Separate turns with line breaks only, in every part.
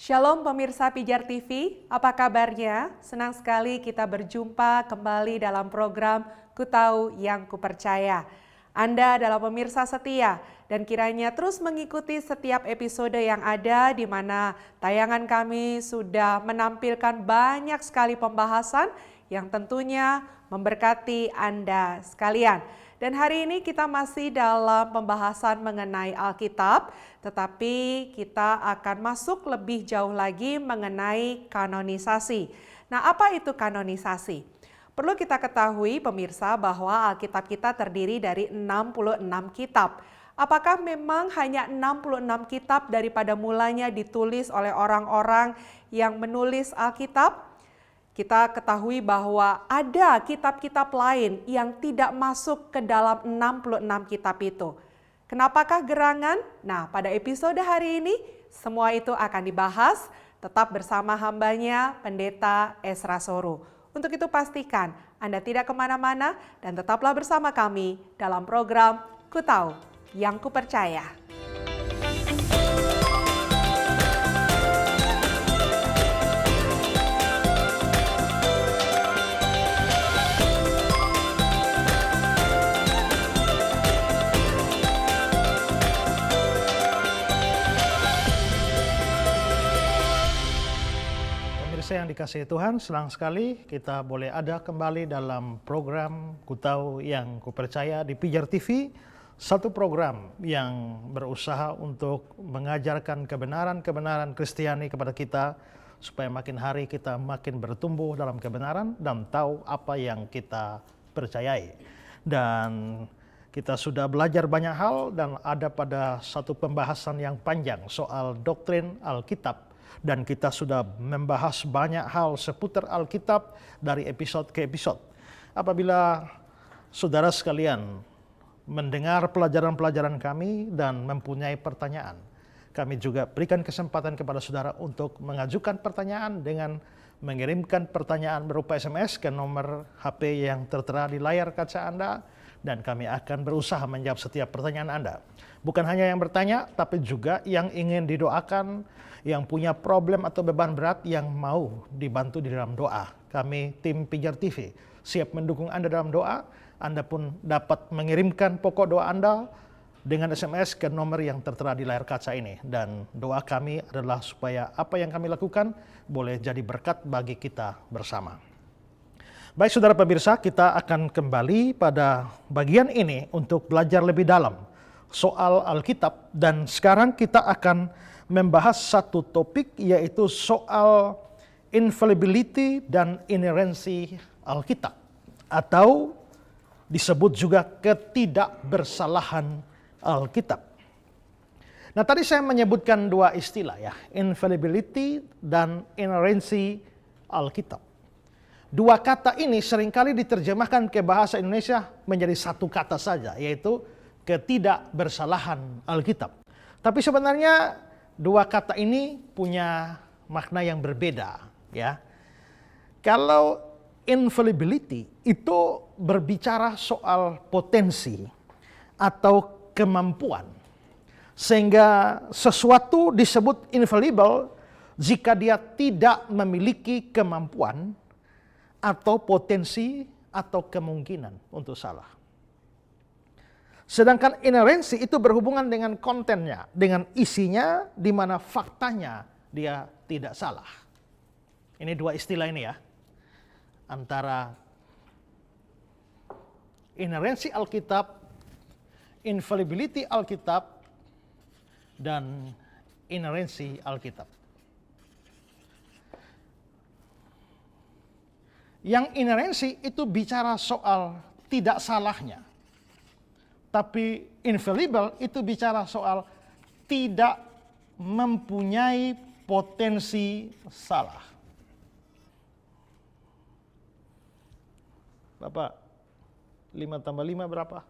Shalom pemirsa Pijar TV, apa kabarnya? Senang sekali kita berjumpa kembali dalam program Ku Tahu Yang Kupercaya. Anda adalah pemirsa setia dan kiranya terus mengikuti setiap episode yang ada di mana tayangan kami sudah menampilkan banyak sekali pembahasan yang tentunya memberkati Anda sekalian. Dan hari ini kita masih dalam pembahasan mengenai Alkitab, tetapi kita akan masuk lebih jauh lagi mengenai kanonisasi. Nah, apa itu kanonisasi? Perlu kita ketahui pemirsa bahwa Alkitab kita terdiri dari 66 kitab. Apakah memang hanya 66 kitab daripada mulanya ditulis oleh orang-orang yang menulis Alkitab? Kita ketahui bahwa ada kitab-kitab lain yang tidak masuk ke dalam 66 kitab itu. Kenapakah gerangan? Nah, pada episode hari ini semua itu akan dibahas. Tetap bersama hambanya, Pendeta Esra Soru. Untuk itu pastikan Anda tidak kemana-mana dan tetaplah bersama kami dalam program Ku Tahu Yang Kupercaya.
Yang dikasihi Tuhan, senang sekali kita boleh ada kembali dalam program Ku Tahu Yang Kupercaya di Pijar TV, satu program yang berusaha untuk mengajarkan kebenaran-kebenaran Kristiani kepada kita supaya makin hari kita makin bertumbuh dalam kebenaran dan tahu apa yang kita percayai. Dan kita sudah belajar banyak hal dan ada pada satu pembahasan yang panjang soal doktrin Alkitab. Dan kita sudah membahas banyak hal seputar Alkitab dari episode ke episode. Apabila saudara sekalian mendengar pelajaran-pelajaran kami dan mempunyai pertanyaan, kami juga berikan kesempatan kepada saudara untuk mengajukan pertanyaan dengan mengirimkan pertanyaan berupa SMS ke nomor HP yang tertera di layar kaca Anda, dan kami akan berusaha menjawab setiap pertanyaan Anda. Bukan hanya yang bertanya, tapi juga yang ingin didoakan, yang punya problem atau beban berat yang mau dibantu di dalam doa. Kami tim Pijar TV siap mendukung Anda dalam doa. Anda pun dapat mengirimkan pokok doa Anda dengan SMS ke nomor yang tertera di layar kaca ini. Dan doa kami adalah supaya apa yang kami lakukan boleh jadi berkat bagi kita bersama. Baik saudara pemirsa, kita akan kembali pada bagian ini untuk belajar lebih dalam soal Alkitab. Dan sekarang kita akan membahas satu topik, yaitu soal infallibility dan inerensi Alkitab, atau disebut juga ketidakbersalahan Alkitab. Nah, tadi saya menyebutkan dua istilah ya, infallibility dan inerensi Alkitab. Dua kata ini seringkali diterjemahkan ke bahasa Indonesia menjadi satu kata saja, yaitu ketidakbersalahan Alkitab. Tapi sebenarnya dua kata ini punya makna yang berbeda, ya. Kalau infallibility itu berbicara soal potensi atau kemampuan, sehingga sesuatu disebut infallible jika dia tidak memiliki kemampuan atau potensi atau kemungkinan untuk salah. Sedangkan inerensi itu berhubungan dengan kontennya, dengan isinya, di mana faktanya dia tidak salah. Ini dua istilah ini ya, antara inerensi Alkitab, infallibility Alkitab, dan inerensi Alkitab. Yang inerensi itu bicara soal tidak salahnya. Tapi infallible itu bicara soal tidak mempunyai potensi salah. Bapak, 5 tambah 5 berapa?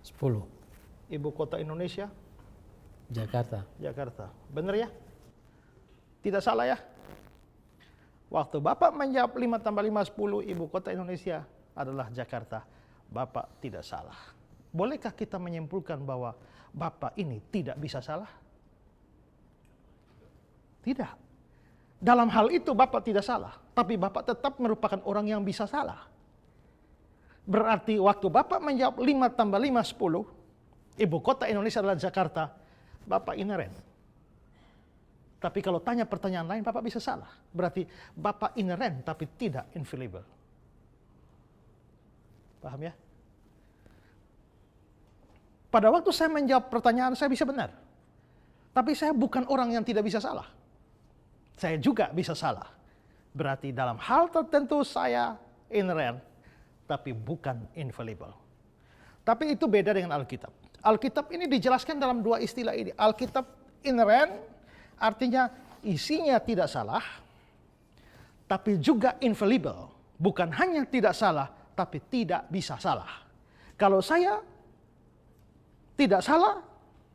10.
Ibu kota Indonesia?
Jakarta.
Jakarta. Benar ya? Tidak salah ya? Waktu Bapak menjawab 5 tambah 5, 10, ibu kota Indonesia adalah Jakarta. Bapak tidak salah. Bolehkah kita menyimpulkan bahwa Bapak ini tidak bisa salah? Tidak. Dalam hal itu Bapak tidak salah, tapi Bapak tetap merupakan orang yang bisa salah. Berarti waktu Bapak menjawab 5 tambah 5, 10, ibu kota Indonesia adalah Jakarta, Bapak ineren. Tapi kalau tanya pertanyaan lain, Bapak bisa salah. Berarti Bapak ineren tapi tidak infallible. Paham ya? Pada waktu saya menjawab pertanyaan, saya bisa benar. Tapi saya bukan orang yang tidak bisa salah. Saya juga bisa salah. Berarti dalam hal tertentu saya ineren, tapi bukan infallible. Tapi itu beda dengan Alkitab. Alkitab ini dijelaskan dalam dua istilah ini. Alkitab ineren artinya isinya tidak salah, tapi juga infallible. Bukan hanya tidak salah, tapi tidak bisa salah. Kalau saya tidak salah,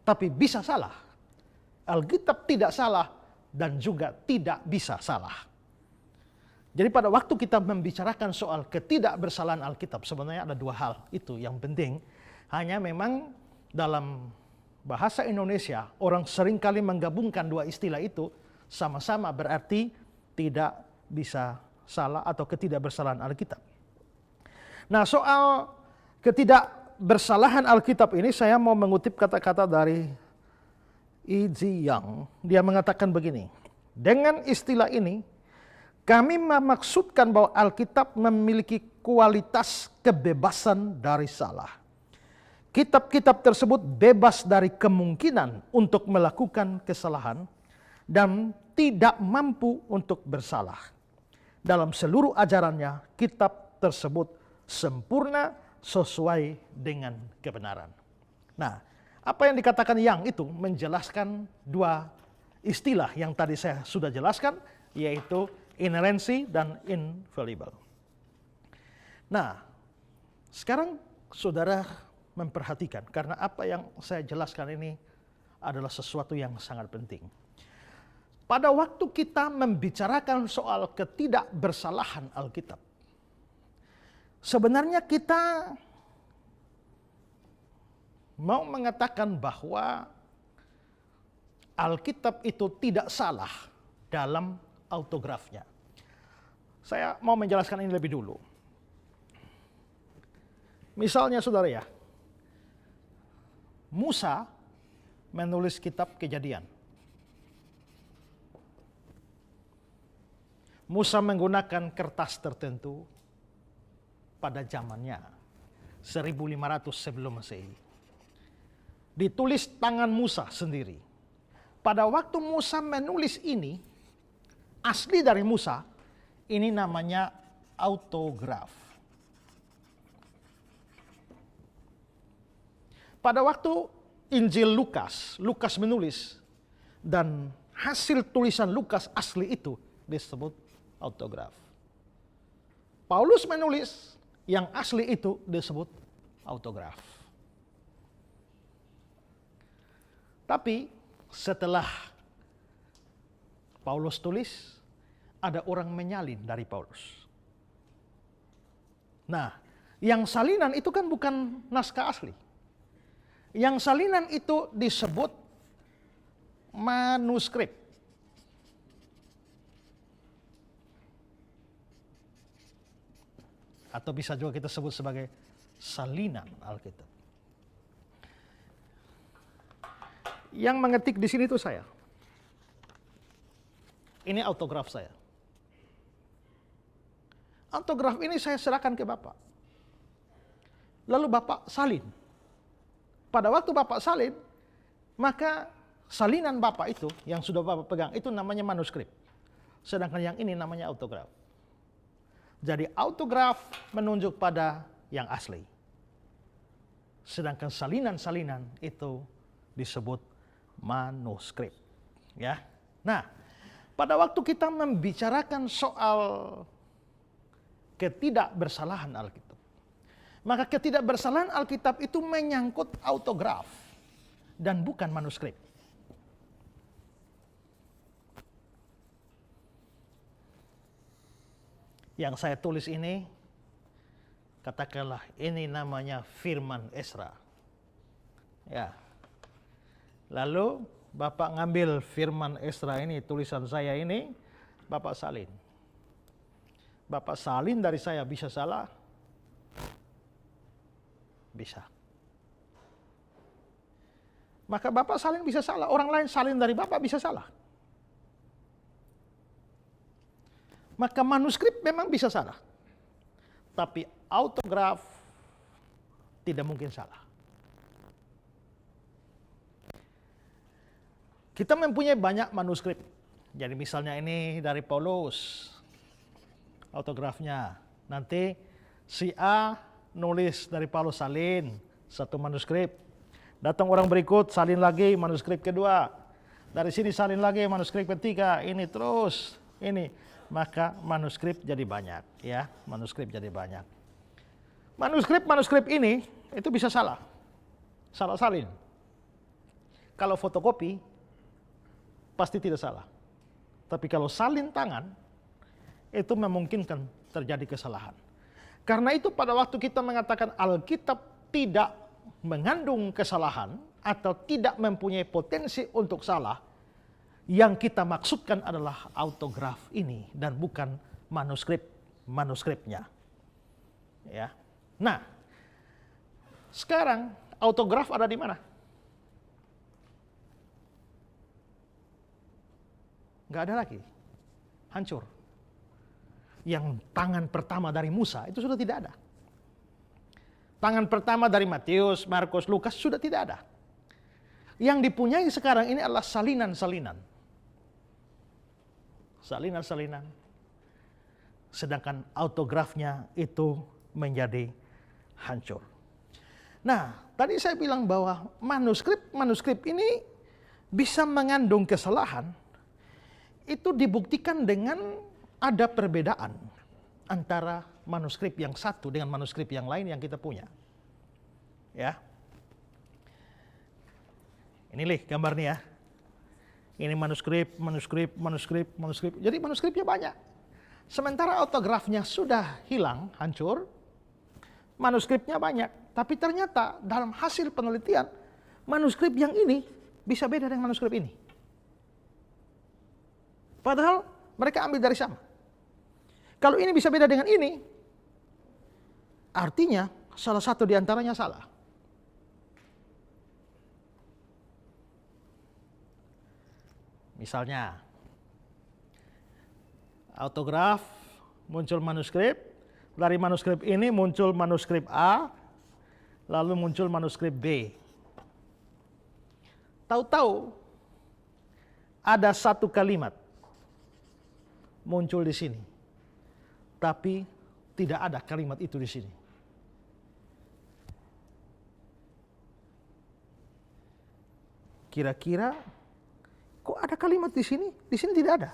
tapi bisa salah. Alkitab tidak salah dan juga tidak bisa salah. Jadi pada waktu kita membicarakan soal ketidakbersalahan Alkitab, sebenarnya ada dua hal itu yang penting. Hanya memang dalam bahasa Indonesia, orang seringkali menggabungkan dua istilah itu, sama-sama berarti tidak bisa salah atau ketidakbersalahan Alkitab. Nah, soal ketidakbersalahan Alkitab ini saya mau mengutip kata-kata dari E.G. Young. Dia mengatakan begini, dengan istilah ini kami memaksudkan bahwa Alkitab memiliki kualitas kebebasan dari salah. Kitab-kitab tersebut bebas dari kemungkinan untuk melakukan kesalahan dan tidak mampu untuk bersalah. Dalam seluruh ajarannya, kitab tersebut sempurna sesuai dengan kebenaran. Nah, apa yang dikatakan Yang itu menjelaskan dua istilah yang tadi saya sudah jelaskan, yaitu inerensi dan infallible. Nah, sekarang saudara memperhatikan, karena apa yang saya jelaskan ini adalah sesuatu yang sangat penting. Pada waktu kita membicarakan soal ketidakbersalahan Alkitab, sebenarnya kita mau mengatakan bahwa Alkitab itu tidak salah dalam autografnya. Saya mau menjelaskan ini lebih dulu. Misalnya saudara ya, Musa menulis kitab Kejadian. Musa menggunakan kertas tertentu pada zamannya, 1500 sebelum Masehi. Ditulis tangan Musa sendiri. Pada waktu Musa menulis ini, asli dari Musa, ini namanya autograf. Pada waktu Injil Lukas menulis, dan hasil tulisan Lukas asli itu disebut autograf. Paulus menulis, yang asli itu disebut autograf. Tapi setelah Paulus tulis, ada orang menyalin dari Paulus. Nah, yang salinan itu kan bukan naskah asli. Yang salinan itu disebut manuskrip. Atau bisa juga kita sebut sebagai salinan Alkitab. Yang mengetik di sini itu saya. Ini autograf saya. Autograf ini saya serahkan ke Bapak. Lalu Bapak salin. Pada waktu Bapak salin, maka salinan Bapak itu yang sudah Bapak pegang itu namanya manuskrip. Sedangkan yang ini namanya autograf. Jadi autograf menunjuk pada yang asli. Sedangkan salinan-salinan itu disebut manuskrip. Ya. Nah, pada waktu kita membicarakan soal ketidakbersalahan Alkitab, maka ketidakbersalahan Alkitab itu menyangkut autograf dan bukan manuskrip. Yang saya tulis ini, katakanlah ini namanya firman Ezra. Ya. Lalu Bapak ngambil firman Ezra ini, tulisan saya ini, Bapak salin. Bapak salin dari saya bisa salah? Bisa. Maka Bapak salin bisa salah, orang lain salin dari Bapak bisa salah. Maka manuskrip memang bisa salah. Tapi autograf tidak mungkin salah. Kita mempunyai banyak manuskrip. Jadi misalnya ini dari Paulus, autografnya. Nanti si A nulis dari Paulus salin, satu manuskrip. Datang orang berikut salin lagi manuskrip kedua. Dari sini salin lagi manuskrip ketiga. Ini terus, ini. Maka manuskrip jadi banyak. Ya, manuskrip jadi banyak. Manuskrip ini itu bisa salah. Salah salin. Kalau fotokopi, pasti tidak salah. Tapi kalau salin tangan, itu memungkinkan terjadi kesalahan. Karena itu pada waktu kita mengatakan Alkitab tidak mengandung kesalahan atau tidak mempunyai potensi untuk salah, yang kita maksudkan adalah autograf ini dan bukan manuskripnya. Ya. Nah, sekarang autograf ada di mana? Nggak ada lagi, hancur. Yang tangan pertama dari Musa itu sudah tidak ada. Tangan pertama dari Matius, Markus, Lukas sudah tidak ada. Yang dipunyai sekarang ini adalah salinan-salinan. Salinan-salinan. Sedangkan autografnya itu menjadi hancur. Nah, tadi saya bilang bahwa manuskrip ini bisa mengandung kesalahan. Itu dibuktikan dengan ada perbedaan antara manuskrip yang satu dengan manuskrip yang lain yang kita punya. Ya. Ini nih gambarnya ya. Ini manuskrip. Jadi manuskripnya banyak. Sementara autografnya sudah hilang, hancur. Manuskripnya banyak. Tapi ternyata dalam hasil penelitian, manuskrip yang ini bisa beda dengan manuskrip ini. Padahal mereka ambil dari sama. Kalau ini bisa beda dengan ini, artinya salah satu di antaranya salah. Misalnya, autograf, muncul manuskrip, dari manuskrip ini muncul manuskrip A, lalu muncul manuskrip B. Tahu-tahu ada satu kalimat muncul di sini, tapi tidak ada kalimat itu di sini. Kira-kira kok ada kalimat di sini? Di sini tidak ada.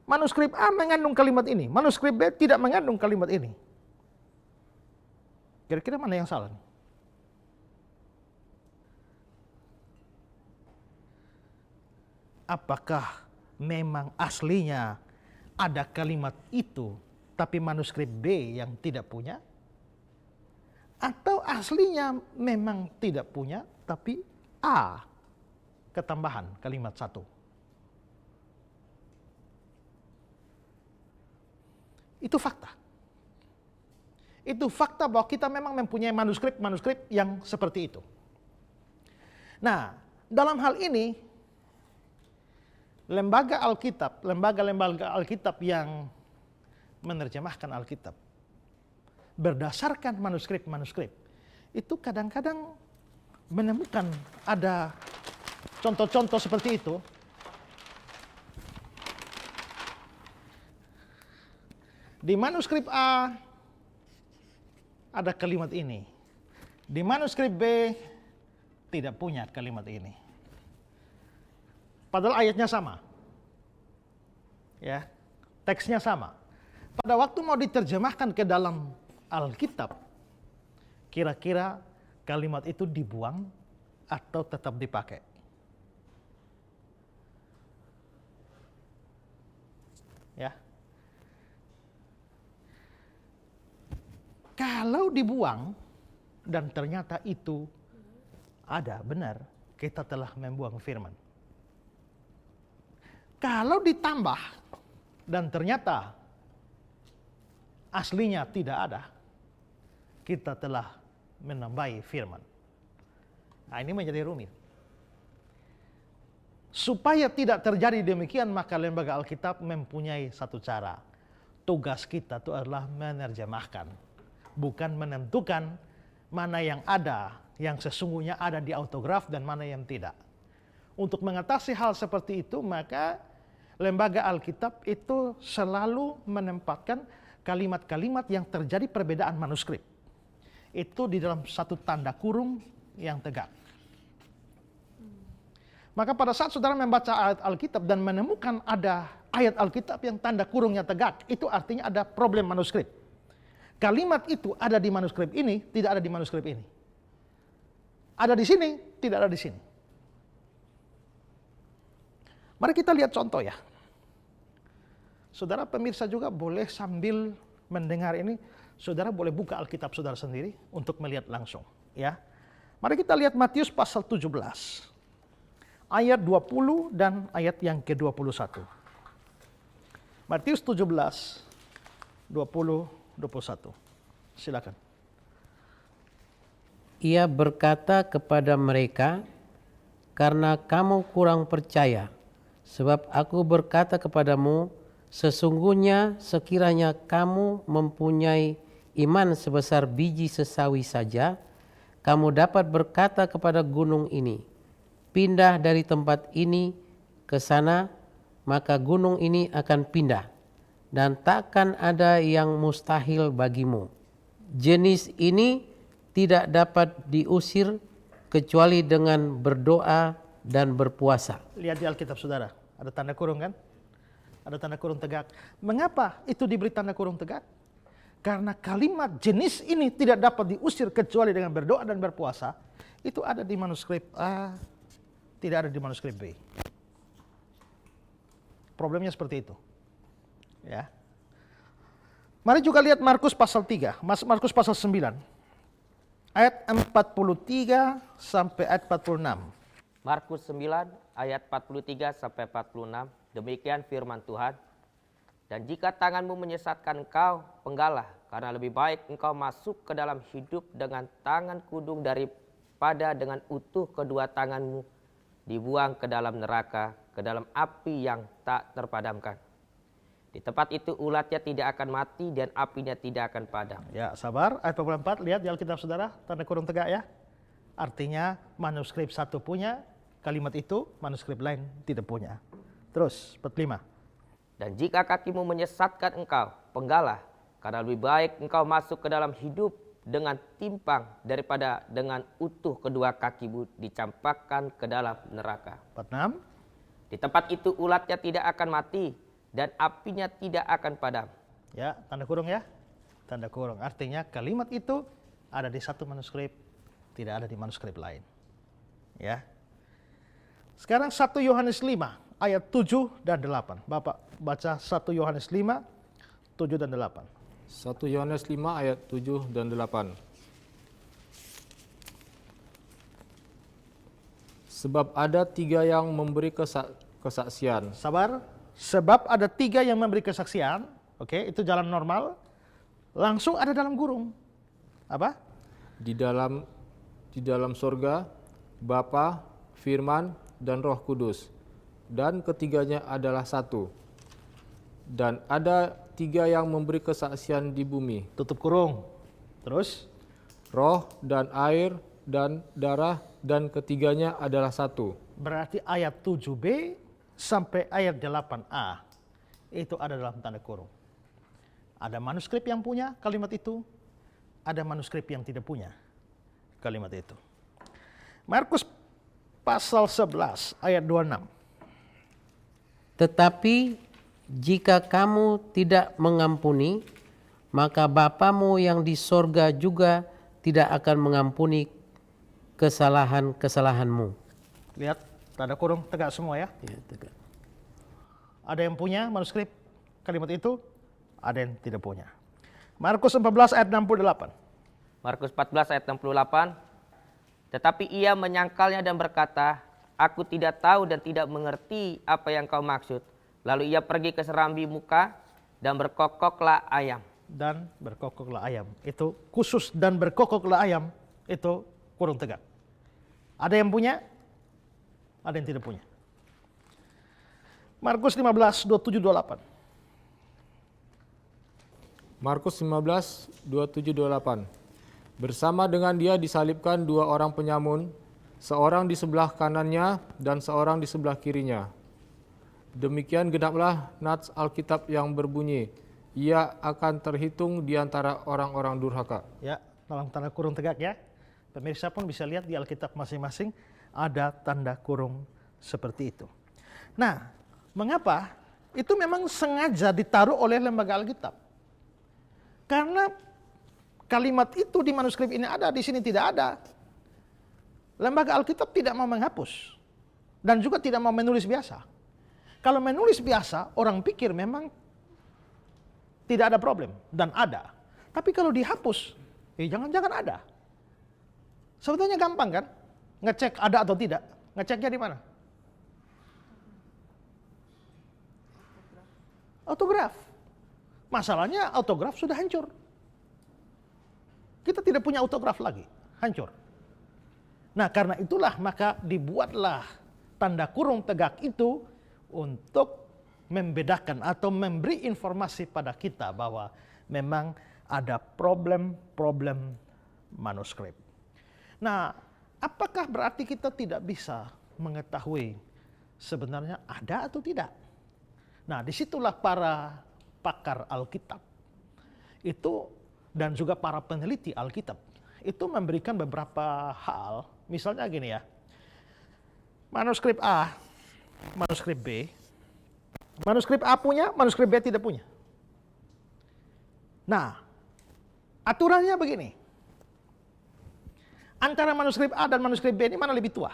Manuskrip A mengandung kalimat ini, manuskrip B tidak mengandung kalimat ini. Kira-kira mana yang salah? Apakah memang aslinya ada kalimat itu, tapi manuskrip B yang tidak punya? Atau aslinya memang tidak punya, tapi A ketambahan kalimat satu? Itu fakta. Itu fakta bahwa kita memang mempunyai manuskrip yang seperti itu. Nah, dalam hal ini, lembaga Alkitab yang menerjemahkan Alkitab berdasarkan manuskrip itu kadang-kadang menemukan ada contoh-contoh seperti itu. Di manuskrip A ada kalimat ini, di manuskrip B tidak punya kalimat ini. Padahal ayatnya sama. Ya, teksnya sama. Pada waktu mau diterjemahkan ke dalam Alkitab, kira-kira kalimat itu dibuang atau tetap dipakai? Ya. Kalau dibuang dan ternyata itu ada benar, kita telah membuang firman. Kalau ditambah dan ternyata aslinya tidak ada, kita telah menambahi firman. Nah, ini menjadi rumit. Supaya tidak terjadi demikian, maka lembaga Alkitab mempunyai satu cara. Tugas kita itu adalah menerjemahkan, bukan menentukan mana yang ada, yang sesungguhnya ada di autograf dan mana yang tidak. Untuk mengatasi hal seperti itu, maka lembaga Alkitab itu selalu menempatkan kalimat-kalimat yang terjadi perbedaan manuskrip. Itu di dalam satu tanda kurung yang tegak. Maka pada saat saudara membaca ayat Alkitab dan menemukan ada ayat Alkitab yang tanda kurungnya tegak, itu artinya ada problem manuskrip. Kalimat itu ada di manuskrip ini, tidak ada di manuskrip ini. Ada di sini, tidak ada di sini. Mari kita lihat contoh ya. Saudara pemirsa juga boleh sambil mendengar ini, saudara boleh buka Alkitab saudara sendiri untuk melihat langsung. Ya, mari kita lihat Matius pasal 17. Ayat 20 dan ayat yang ke-21. Matius 17, 20, 21. Silakan.
Ia berkata kepada mereka, karena kamu kurang percaya, sebab aku berkata kepadamu, sesungguhnya sekiranya kamu mempunyai iman sebesar biji sesawi saja, kamu dapat berkata kepada gunung ini, pindah dari tempat ini ke sana, maka gunung ini akan pindah, dan takkan ada yang mustahil bagimu. Jenis ini tidak dapat diusir kecuali dengan berdoa dan berpuasa.
Lihat di Alkitab saudara, ada tanda kurung kan? Ada tanda kurung tegak. Mengapa itu diberi tanda kurung tegak? Karena kalimat jenis ini tidak dapat diusir kecuali dengan berdoa dan berpuasa. Itu ada di manuskrip A, tidak ada di manuskrip B. Problemnya seperti itu. Ya. Mari juga lihat Markus pasal 3, Markus pasal 9. Ayat 43 sampai ayat 46.
Markus 9 ayat 43 sampai 46. Demikian firman Tuhan. Dan jika tanganmu menyesatkan engkau, penggalah, karena lebih baik engkau masuk ke dalam hidup dengan tangan kudung daripada dengan utuh kedua tanganmu dibuang ke dalam neraka, ke dalam api yang tak terpadamkan. Di tempat itu ulatnya tidak akan mati dan apinya tidak akan padam.
Ya, sabar. Ayat 44, lihat di Alkitab saudara, tanda kurung tegak ya. Artinya manuskrip satu punya kalimat itu, manuskrip lain tidak punya. Terus, 45.
Dan jika kakimu menyesatkan engkau, penggalah, karena lebih baik engkau masuk ke dalam hidup dengan timpang daripada dengan utuh kedua kakimu dicampakkan ke dalam neraka.
46.
Di tempat itu ulatnya tidak akan mati dan apinya tidak akan padam.
Ya, tanda kurung ya. Tanda kurung. Artinya kalimat itu ada di satu manuskrip, tidak ada di manuskrip lain. Ya. Sekarang 1 Yohanes 5 ayat 7 dan 8. Bapak baca 1 Yohanes 5, 7 dan 8.
1 Yohanes 5 ayat 7 dan 8. Sebab ada 3 yang memberi kesaksian.
Sabar. Sebab ada 3 yang memberi kesaksian. Oke, itu jalan normal. Langsung ada dalam gurung. Apa?
Di dalam surga, Bapa, Firman, dan Roh Kudus. Dan ketiganya adalah satu. Dan ada 3 yang memberi kesaksian di bumi.
Tutup kurung. Terus?
Roh dan air dan darah, dan ketiganya adalah satu.
Berarti ayat 7b sampai ayat 8a itu ada dalam tanda kurung. Ada manuskrip yang punya kalimat itu, ada manuskrip yang tidak punya kalimat itu. Markus pasal 11 ayat 26.
Tetapi jika kamu tidak mengampuni, maka Bapamu yang di sorga juga tidak akan mengampuni kesalahan-kesalahanmu.
Lihat, tanda kurung tegak semua ya.
Ya, tegak.
Ada yang punya manuskrip kalimat itu, ada yang tidak punya. Markus 14 ayat 68.
Markus 14 ayat 68. Tetapi ia menyangkalnya dan berkata, aku tidak tahu dan tidak mengerti apa yang kau maksud. Lalu ia pergi ke serambi muka dan berkokoklah ayam.
Dan berkokoklah ayam. Itu khusus dan berkokoklah ayam, itu kurung tegak. Ada yang punya, ada yang tidak punya. Markus 15, 27, 28.
Markus 15, 27, 28. Bersama dengan dia disalibkan dua orang penyamun, seorang di sebelah kanannya dan seorang di sebelah kirinya. Demikian genaplah nats Alkitab yang berbunyi, ia akan terhitung di antara orang-orang durhaka.
Ya, dalam tanda kurung tegak ya. Pemirsa pun bisa lihat di Alkitab masing-masing ada tanda kurung seperti itu. Nah, mengapa? Itu memang sengaja ditaruh oleh lembaga Alkitab. Karena kalimat itu di manuskrip ini ada, di sini tidak ada. Lembaga Alkitab tidak mau menghapus. Dan juga tidak mau menulis biasa. Kalau menulis biasa, orang pikir memang tidak ada problem. Dan ada. Tapi kalau dihapus, jangan-jangan ada. Sebetulnya gampang kan? Ngecek ada atau tidak. Ngeceknya di mana? Autograf. Masalahnya autograf sudah hancur. Kita tidak punya autograf lagi. Hancur. Nah, karena itulah maka dibuatlah tanda kurung tegak itu untuk membedakan atau memberi informasi pada kita bahwa memang ada problem-problem manuskrip. Nah, apakah berarti kita tidak bisa mengetahui sebenarnya ada atau tidak? Nah, disitulah para pakar Alkitab itu dan juga para peneliti Alkitab itu memberikan beberapa hal. Misalnya gini ya, manuskrip A, manuskrip B, manuskrip A punya, manuskrip B tidak punya. Nah, aturannya begini, antara manuskrip A dan manuskrip B ini mana lebih tua?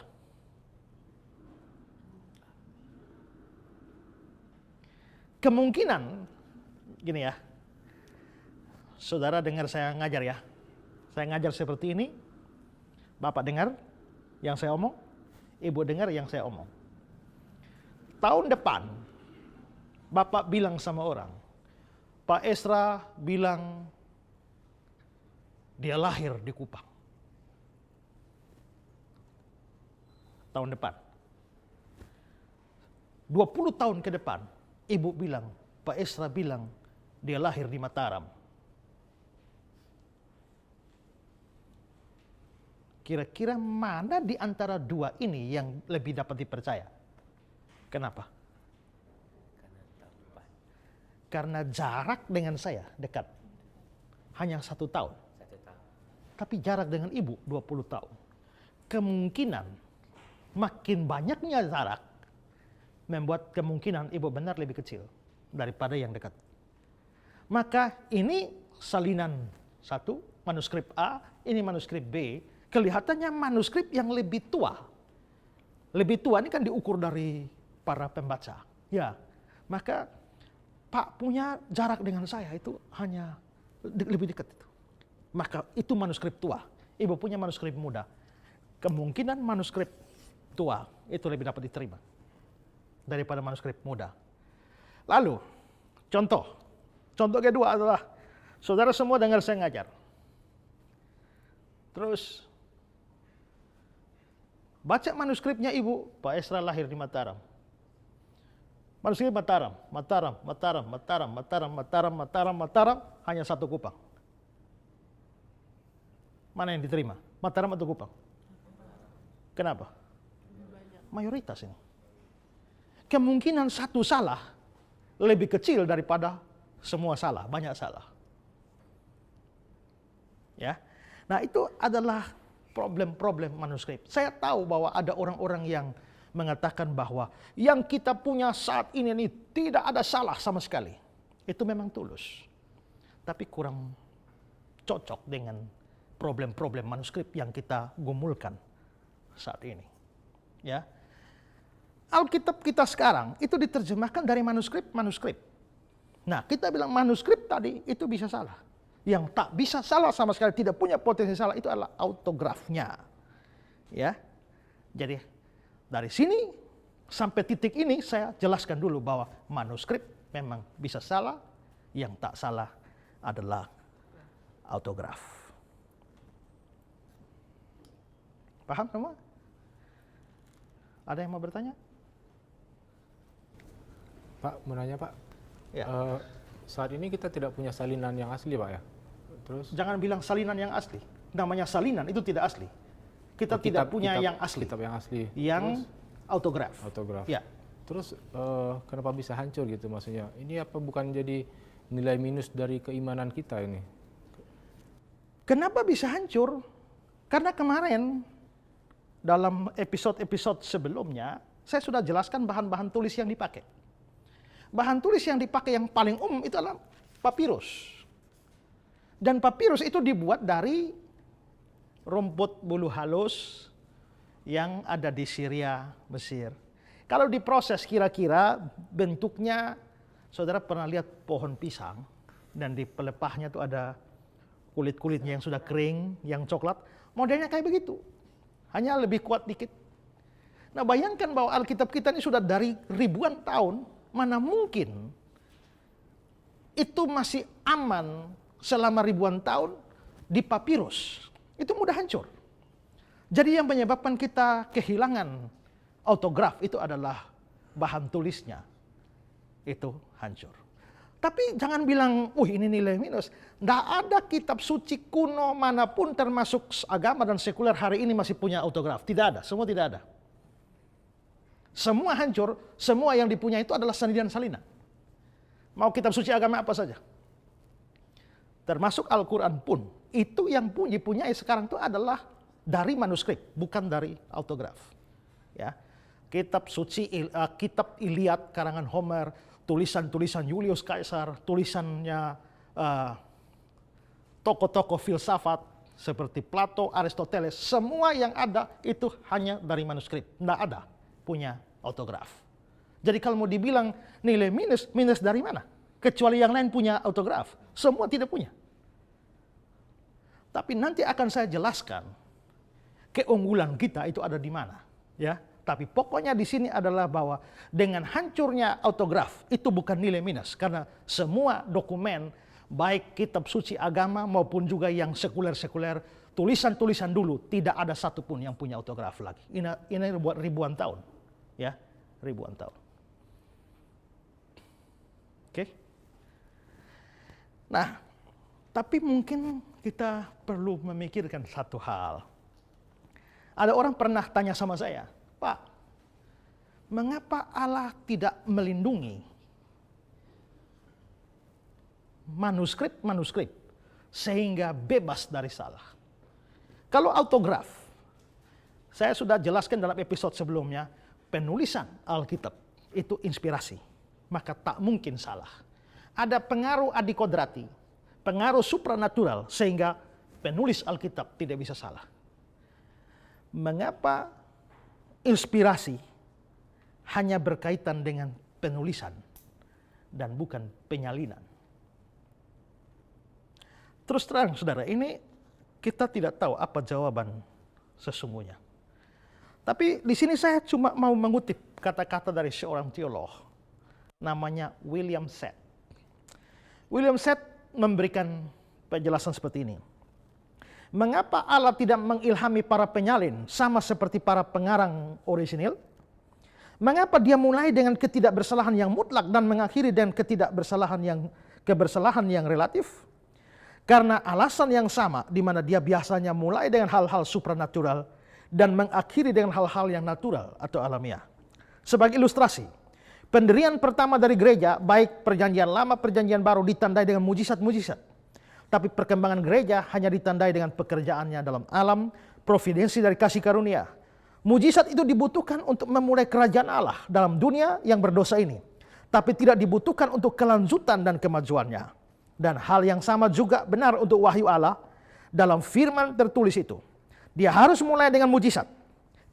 Kemungkinan gini ya, saudara dengar saya ngajar ya. Saya ngajar seperti ini, Bapak dengar yang saya omong, Ibu dengar yang saya omong. Tahun depan, Bapak bilang sama orang, Pak Esra bilang dia lahir di Kupang. Tahun depan. 20 tahun ke depan, Ibu bilang, Pak Esra bilang dia lahir di Mataram. Kira-kira mana di antara dua ini yang lebih dapat dipercaya? Kenapa? Karena jarak dengan saya dekat. Hanya 1 tahun. Tapi jarak dengan ibu 20 tahun. Kemungkinan makin banyaknya jarak membuat kemungkinan ibu benar lebih kecil daripada yang dekat. Maka ini salinan satu, manuskrip A, ini manuskrip B. Kelihatannya manuskrip yang lebih tua. Lebih tua ini kan diukur dari para pembaca. Ya, maka Pak punya jarak dengan saya itu hanya lebih dekat itu. Maka itu manuskrip tua. Ibu punya manuskrip muda. Kemungkinan manuskrip tua itu lebih dapat diterima daripada manuskrip muda. Lalu, contoh kedua adalah, saudara semua dengar saya ngajar. Terus, baca manuskripnya ibu, Pak Esra lahir di Mataram. Manuskrip Mataram, hanya 1 Kupang. Mana yang diterima? Mataram atau Kupang? Kenapa? Mayoritas ini. Kemungkinan satu salah lebih kecil daripada semua salah, banyak salah. Ya. Nah, itu adalah problem-problem manuskrip. Saya tahu bahwa ada orang-orang yang mengatakan bahwa yang kita punya saat ini tidak ada salah sama sekali. Itu memang tulus. Tapi kurang cocok dengan problem-problem manuskrip yang kita gumulkan saat ini. Ya. Alkitab kita sekarang itu diterjemahkan dari manuskrip. Nah, kita bilang manuskrip tadi itu bisa salah. Yang tak bisa salah sama sekali, tidak punya potensi salah, itu adalah autografnya. Ya. Jadi dari sini sampai titik ini saya jelaskan dulu bahwa manuskrip memang bisa salah, yang tak salah adalah autograf. Paham semua? Ada yang mau bertanya?
Pak, mau nanya Pak.
Ya.
Saat ini kita tidak punya salinan yang asli Pak ya. Terus
Jangan bilang salinan yang asli. Namanya salinan itu tidak asli. Kita tidak punya yang asli.
Kitab yang asli.
Yang autograf.
Autograf.
Ya.
Terus kenapa bisa hancur gitu maksudnya? Ini apa bukan jadi nilai minus dari keimanan kita ini?
Kenapa bisa hancur? Karena kemarin dalam episode-episode sebelumnya saya sudah jelaskan bahan-bahan tulis yang dipakai. Bahan tulis yang dipakai yang paling umum itu adalah papirus. Dan papirus itu dibuat dari rumput bulu halus yang ada di Syria, Mesir. Kalau diproses kira-kira bentuknya, saudara pernah lihat pohon pisang dan di pelepahnya itu ada kulit-kulitnya yang sudah kering, yang coklat, modelnya kayak begitu. Hanya lebih kuat dikit. Nah, bayangkan bahwa Alkitab kita ini sudah dari ribuan tahun, mana mungkin itu masih aman selama ribuan tahun di papirus. Itu mudah hancur. Jadi yang menyebabkan kita kehilangan autograf itu adalah bahan tulisnya. Itu hancur. Tapi jangan bilang, ini nilai minus. Tidak ada kitab suci kuno manapun termasuk agama dan sekuler hari ini masih punya autograf. Tidak ada, semua tidak ada. Semua hancur, semua yang dipunya itu adalah salinan-salinan. Mau kitab suci agama apa saja. Termasuk Al-Quran pun. Itu yang dipunyai sekarang itu adalah dari manuskrip, bukan dari autograf. Ya. Kitab suci, kitab Iliad karangan Homer, tulisan-tulisan Julius Caesar, tulisannya tokoh-tokoh filsafat seperti Plato, Aristoteles, semua yang ada itu hanya dari manuskrip. Tidak ada punya autograf. Jadi kalau mau dibilang nilai minus, minus dari mana? Kecuali yang lain punya autograf. Semua tidak punya. Tapi nanti akan saya jelaskan keunggulan kita itu ada di mana. Ya. Tapi pokoknya di sini adalah bahwa dengan hancurnya autograf itu bukan nilai minus. Karena semua dokumen, baik kitab suci agama maupun juga yang sekuler-sekuler, tulisan-tulisan dulu tidak ada satupun yang punya autograf lagi. Ini buat ribuan tahun. Ya, ribuan tahun. Oke. Nah, tapi mungkin kita perlu memikirkan satu hal. Ada orang pernah tanya sama saya, Pak, mengapa Allah tidak melindungi manuskrip-manuskrip sehingga bebas dari salah? Kalau autograf, saya sudah jelaskan dalam episode sebelumnya, penulisan Alkitab itu inspirasi, maka tak mungkin salah. Ada pengaruh adikodrati, pengaruh supranatural sehingga penulis Alkitab tidak bisa salah. Mengapa inspirasi hanya berkaitan dengan penulisan dan bukan penyalinan? Terus terang saudara, ini kita tidak tahu apa jawaban sesungguhnya. Tapi di sini saya cuma mau mengutip kata-kata dari seorang teolog namanya William Seth. William Seth memberikan penjelasan seperti ini. Mengapa Allah tidak mengilhami para penyalin sama seperti para pengarang orisinil? Mengapa dia mulai dengan ketidakbersalahan yang mutlak dan mengakhiri dengan kebersalahan yang relatif? Karena alasan yang sama di mana dia biasanya mulai dengan hal-hal supranatural dan mengakhiri dengan hal-hal yang natural atau alamiah. Sebagai ilustrasi, pendirian pertama dari gereja, baik perjanjian lama, perjanjian baru, ditandai dengan mujizat-mujizat. Tapi perkembangan gereja hanya ditandai dengan pekerjaannya dalam alam, providensi dari kasih karunia. Mujizat itu dibutuhkan untuk memulai kerajaan Allah dalam dunia yang berdosa ini. Tapi tidak dibutuhkan untuk kelanjutan dan kemajuannya. Dan hal yang sama juga benar untuk wahyu Allah dalam firman tertulis itu. Dia harus mulai dengan mujizat.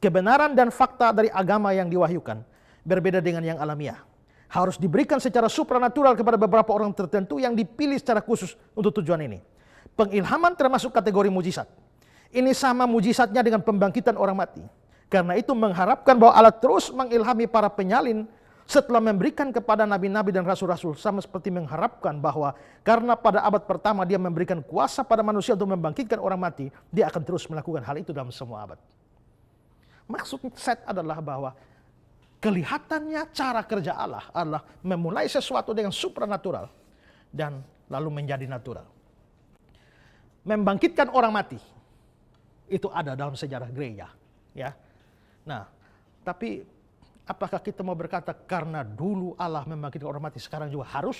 Kebenaran dan fakta dari agama yang diwahyukan berbeda dengan yang alamiah. Harus diberikan secara supranatural kepada beberapa orang tertentu yang dipilih secara khusus untuk tujuan ini. Pengilhaman termasuk kategori mujizat. Ini sama mujizatnya dengan pembangkitan orang mati. Karena itu mengharapkan bahwa Allah terus mengilhami para penyalin setelah memberikan kepada nabi-nabi dan rasul-rasul, sama seperti mengharapkan bahwa karena pada abad pertama dia memberikan kuasa pada manusia untuk membangkitkan orang mati, dia akan terus melakukan hal itu dalam semua abad. Maksud set adalah bahwa kelihatannya cara kerja Allah adalah memulai sesuatu dengan supranatural dan lalu menjadi natural. Membangkitkan orang mati itu ada dalam sejarah gereja, ya. Nah, tapi apakah kita mau berkata karena dulu Allah membangkitkan orang mati sekarang juga harus?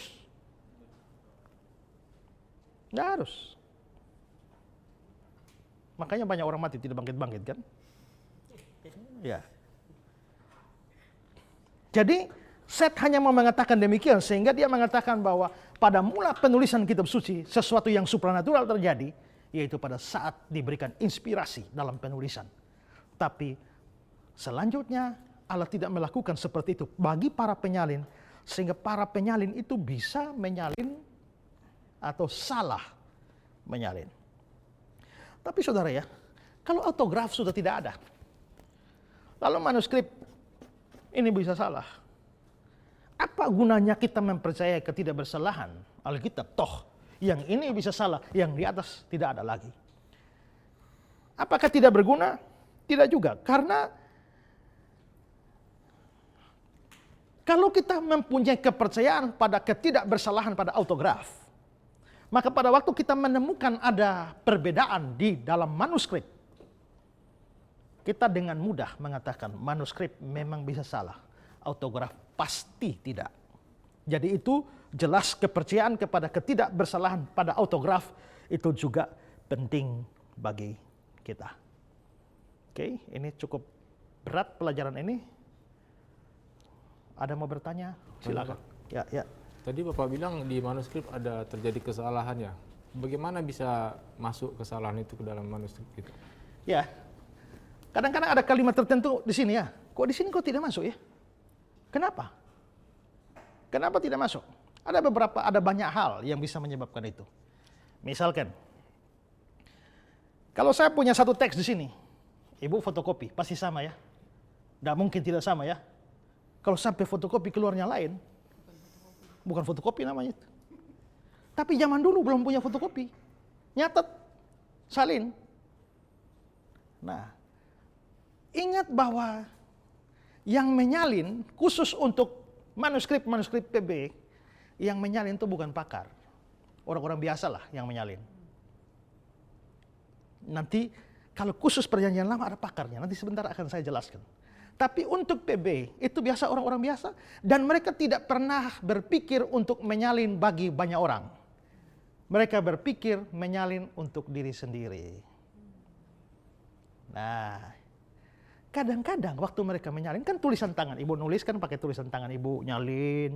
Nggak harus. Makanya banyak orang mati tidak bangkit-bangkit kan? Ya. Jadi Set hanya mau mengatakan demikian sehingga dia mengatakan bahwa pada mula penulisan kitab suci sesuatu yang supranatural terjadi, yaitu pada saat diberikan inspirasi dalam penulisan. Tapi selanjutnya Allah tidak melakukan seperti itu bagi para penyalin, sehingga para penyalin itu bisa menyalin atau salah menyalin. Tapi saudara ya, kalau autograf sudah tidak ada, lalu manuskrip ini bisa salah, apa gunanya kita mempercayai ketidakbersalahan Alkitab? Toh yang ini bisa salah, yang di atas tidak ada lagi. Apakah tidak berguna? Tidak juga, karena kalau kita mempunyai kepercayaan pada ketidakbersalahan pada autograf, maka pada waktu kita menemukan ada perbedaan di dalam manuskrip, kita dengan mudah mengatakan manuskrip memang bisa salah, autograf pasti tidak. Jadi itu jelas kepercayaan kepada ketidakbersalahan pada autograf itu juga penting bagi kita. Oke, ini cukup berat pelajaran ini. Ada mau bertanya? Silakan. Ya.
Tadi Bapak bilang di manuskrip ada terjadi kesalahan ya. Bagaimana bisa masuk kesalahan itu ke dalam manuskrip itu?
Ya, kadang-kadang ada kalimat tertentu di sini ya. Kok di sini kok tidak masuk ya? Kenapa? Kenapa tidak masuk? Ada banyak hal yang bisa menyebabkan itu. Misalkan, kalau saya punya satu teks di sini, ibu fotokopi, pasti sama ya? Tidak mungkin tidak sama ya? Kalau sampai fotokopi keluarnya lain, bukan fotokopi namanya itu. Tapi zaman dulu belum punya fotokopi, nyatet, salin. Nah, ingat bahwa yang menyalin khusus untuk manuskrip PB, yang menyalin itu bukan pakar. Orang-orang biasa lah yang menyalin. Nanti kalau khusus perjanjian lama ada pakarnya, nanti sebentar akan saya jelaskan. Tapi untuk PB itu biasa orang-orang biasa, dan mereka tidak pernah berpikir untuk menyalin bagi banyak orang. Mereka berpikir menyalin untuk diri sendiri. Nah, kadang-kadang waktu mereka menyalin, kan tulisan tangan, ibu nulis kan pakai tulisan tangan ibu, nyalin.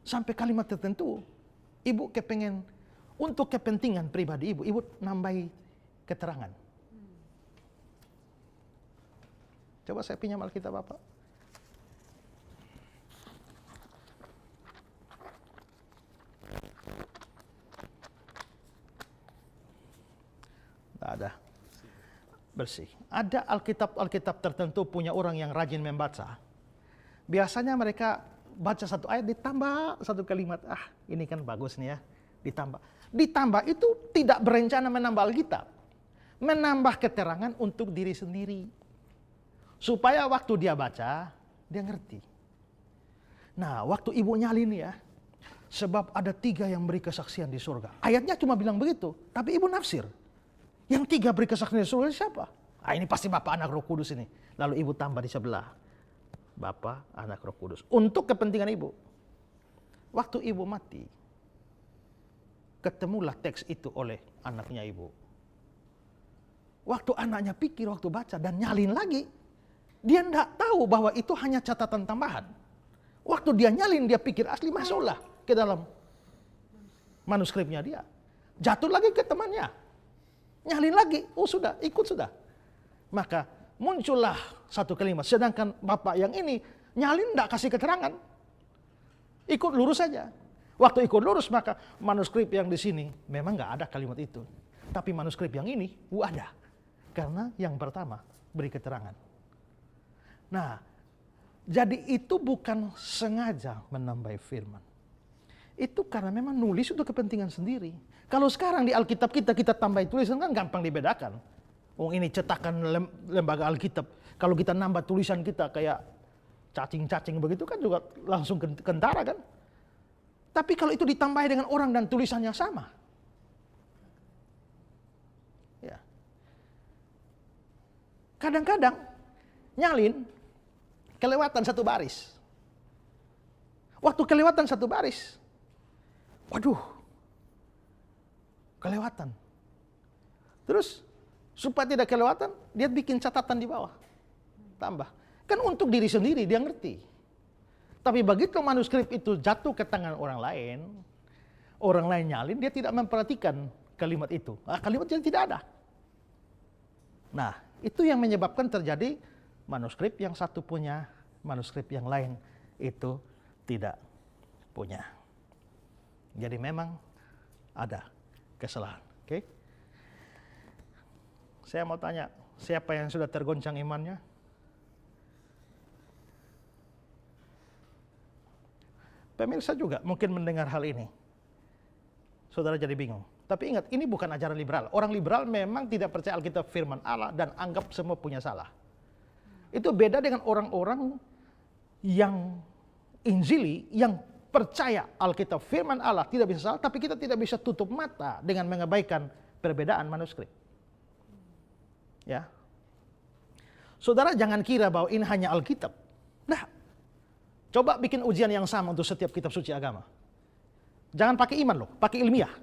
Sampai kalimat tertentu, ibu kepengen, untuk kepentingan pribadi ibu nambahi keterangan. Coba saya pinjam Alkitab Bapak. Tidak ada. Bersih. Ada Alkitab tertentu punya orang yang rajin membaca. Biasanya mereka baca satu ayat ditambah satu kalimat. Ini kan bagus nih ya. Ditambah. Ditambah itu tidak berencana menambah Alkitab. Menambah keterangan untuk diri sendiri. Supaya waktu dia baca, dia ngerti. Nah, waktu ibu nyalin ya. Sebab ada 3 yang beri kesaksian di surga. Ayatnya cuma bilang begitu. Tapi ibu nafsir. Yang 3 beri kesaksian di surga siapa? Ini pasti Bapa, Anak, Roh Kudus ini. Lalu ibu tambah di sebelah. Bapa, Anak, Roh Kudus. Untuk kepentingan ibu. Waktu ibu mati, ketemulah teks itu oleh anaknya ibu. Waktu anaknya pikir, waktu baca dan nyalin lagi, dia tidak tahu bahwa itu hanya catatan tambahan. Waktu dia nyalin, dia pikir asli, masuklah ke dalam manuskripnya dia. Jatuh lagi ke temannya. Nyalin lagi, sudah, ikut sudah. Maka muncullah satu kalimat. Sedangkan bapak yang ini nyalin tidak kasih keterangan. Ikut lurus saja. Waktu ikut lurus, maka manuskrip yang di sini memang nggak ada kalimat itu. Tapi manuskrip yang ini, ada. Karena yang pertama beri keterangan. Nah, jadi itu bukan sengaja menambahi firman. Itu karena memang nulis untuk kepentingan sendiri. Kalau sekarang di Alkitab kita tambahin tulisan kan gampang dibedakan. Oh ini cetakan lembaga Alkitab. Kalau kita nambah tulisan kita kayak cacing-cacing begitu kan juga langsung kentara kan. Tapi kalau itu ditambahi dengan orang dan tulisannya sama. Ya. Kadang-kadang nyalin kelewatan satu baris. Waktu kelewatan satu baris, waduh, kelewatan. Terus supaya tidak kelewatan, dia bikin catatan di bawah, tambah. Kan untuk diri sendiri dia ngerti. Tapi begitu manuskrip itu jatuh ke tangan orang lain nyalin, dia tidak memperhatikan kalimat itu. Kalimat yang tidak ada. Nah, itu yang menyebabkan terjadi manuskrip yang satu punya, manuskrip yang lain itu tidak punya. Jadi memang ada kesalahan. Oke? Saya mau tanya, siapa yang sudah tergoncang imannya? Pemirsa juga mungkin mendengar hal ini. Saudara jadi bingung. Tapi ingat, ini bukan ajaran liberal. Orang liberal memang tidak percaya Alkitab firman Allah dan anggap semua punya salah. Itu beda dengan orang-orang yang Injili, yang percaya Alkitab firman Allah tidak bisa salah, tapi kita tidak bisa tutup mata dengan mengabaikan perbedaan manuskrip. Ya. Saudara jangan kira bahwa ini hanya Alkitab. Nah, coba bikin ujian yang sama untuk setiap kitab suci agama. Jangan pakai iman loh, pakai ilmiah.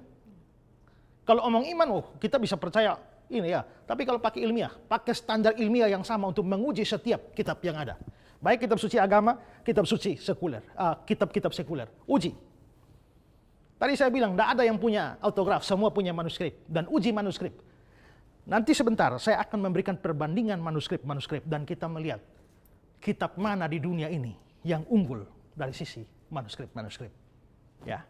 Kalau omong iman, kita bisa percaya ini ya. Tapi kalau pakai ilmiah, pakai standar ilmiah yang sama untuk menguji setiap kitab yang ada. Baik kitab suci agama, kitab suci sekuler, kitab-kitab sekuler. Uji. Tadi saya bilang, tidak ada yang punya autograf, semua punya manuskrip. Dan uji manuskrip. Nanti sebentar, saya akan memberikan perbandingan manuskrip-manuskrip. Dan kita melihat, kitab mana di dunia ini yang unggul dari sisi manuskrip-manuskrip. Ya.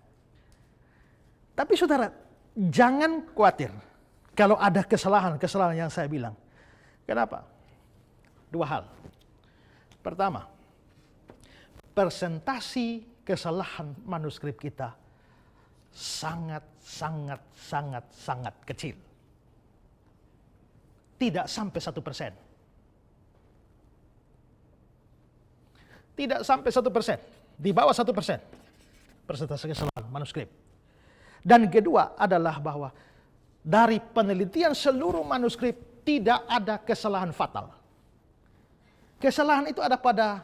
Tapi saudara, jangan khawatir kalau ada kesalahan-kesalahan yang saya bilang. Kenapa? Dua hal. Pertama, persentasi kesalahan manuskrip kita sangat kecil. Tidak sampai 1%. Tidak sampai 1%. Di bawah 1%. Persentase kesalahan manuskrip. Dan kedua adalah bahwa dari penelitian seluruh manuskrip tidak ada kesalahan fatal. Kesalahan itu ada pada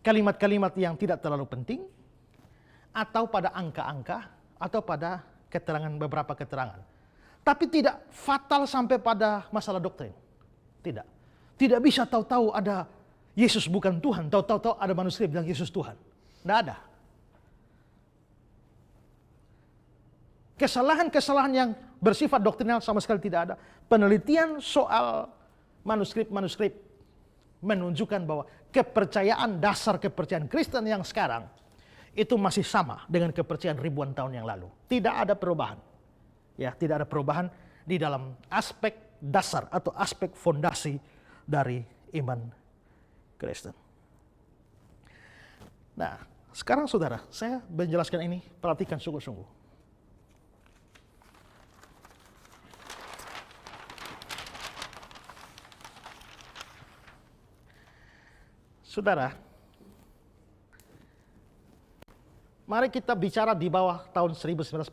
kalimat-kalimat yang tidak terlalu penting, atau pada angka-angka, atau pada keterangan, beberapa keterangan. Tapi tidak fatal sampai pada masalah doktrin. Tidak. Tidak bisa tahu-tahu ada Yesus bukan Tuhan, tahu-tahu ada manuskrip bilang Yesus Tuhan. Tidak ada. Kesalahan-kesalahan yang bersifat doktrinal sama sekali tidak ada. Penelitian soal manuskrip-manuskrip menunjukkan bahwa kepercayaan, dasar kepercayaan Kristen yang sekarang itu masih sama dengan kepercayaan ribuan tahun yang lalu. Tidak ada perubahan. Ya, tidak ada perubahan di dalam aspek dasar atau aspek fondasi dari iman Kristen. Nah, sekarang saudara, saya menjelaskan ini, perhatikan sungguh-sungguh. Saudara, mari kita bicara di bawah tahun 1945.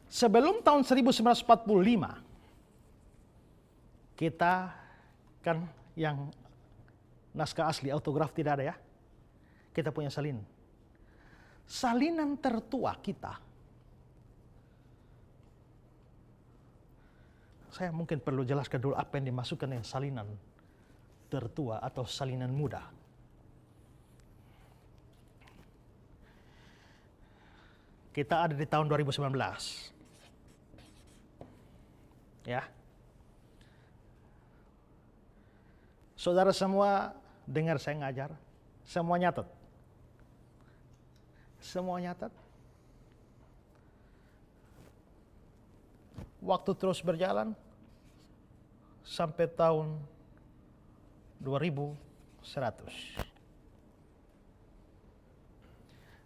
Sebelum tahun 1945, kita kan yang naskah asli, autograf tidak ada ya. Kita punya salinan. Salinan tertua kita. Saya mungkin perlu jelaskan dulu apa yang dimasukkan dengan salinan tertua atau salinan muda. Kita ada di tahun 2019. Ya. Saudara semua dengar saya ngajar, semua nyatet. Semua nyatet. Waktu terus berjalan, sampai tahun 2100.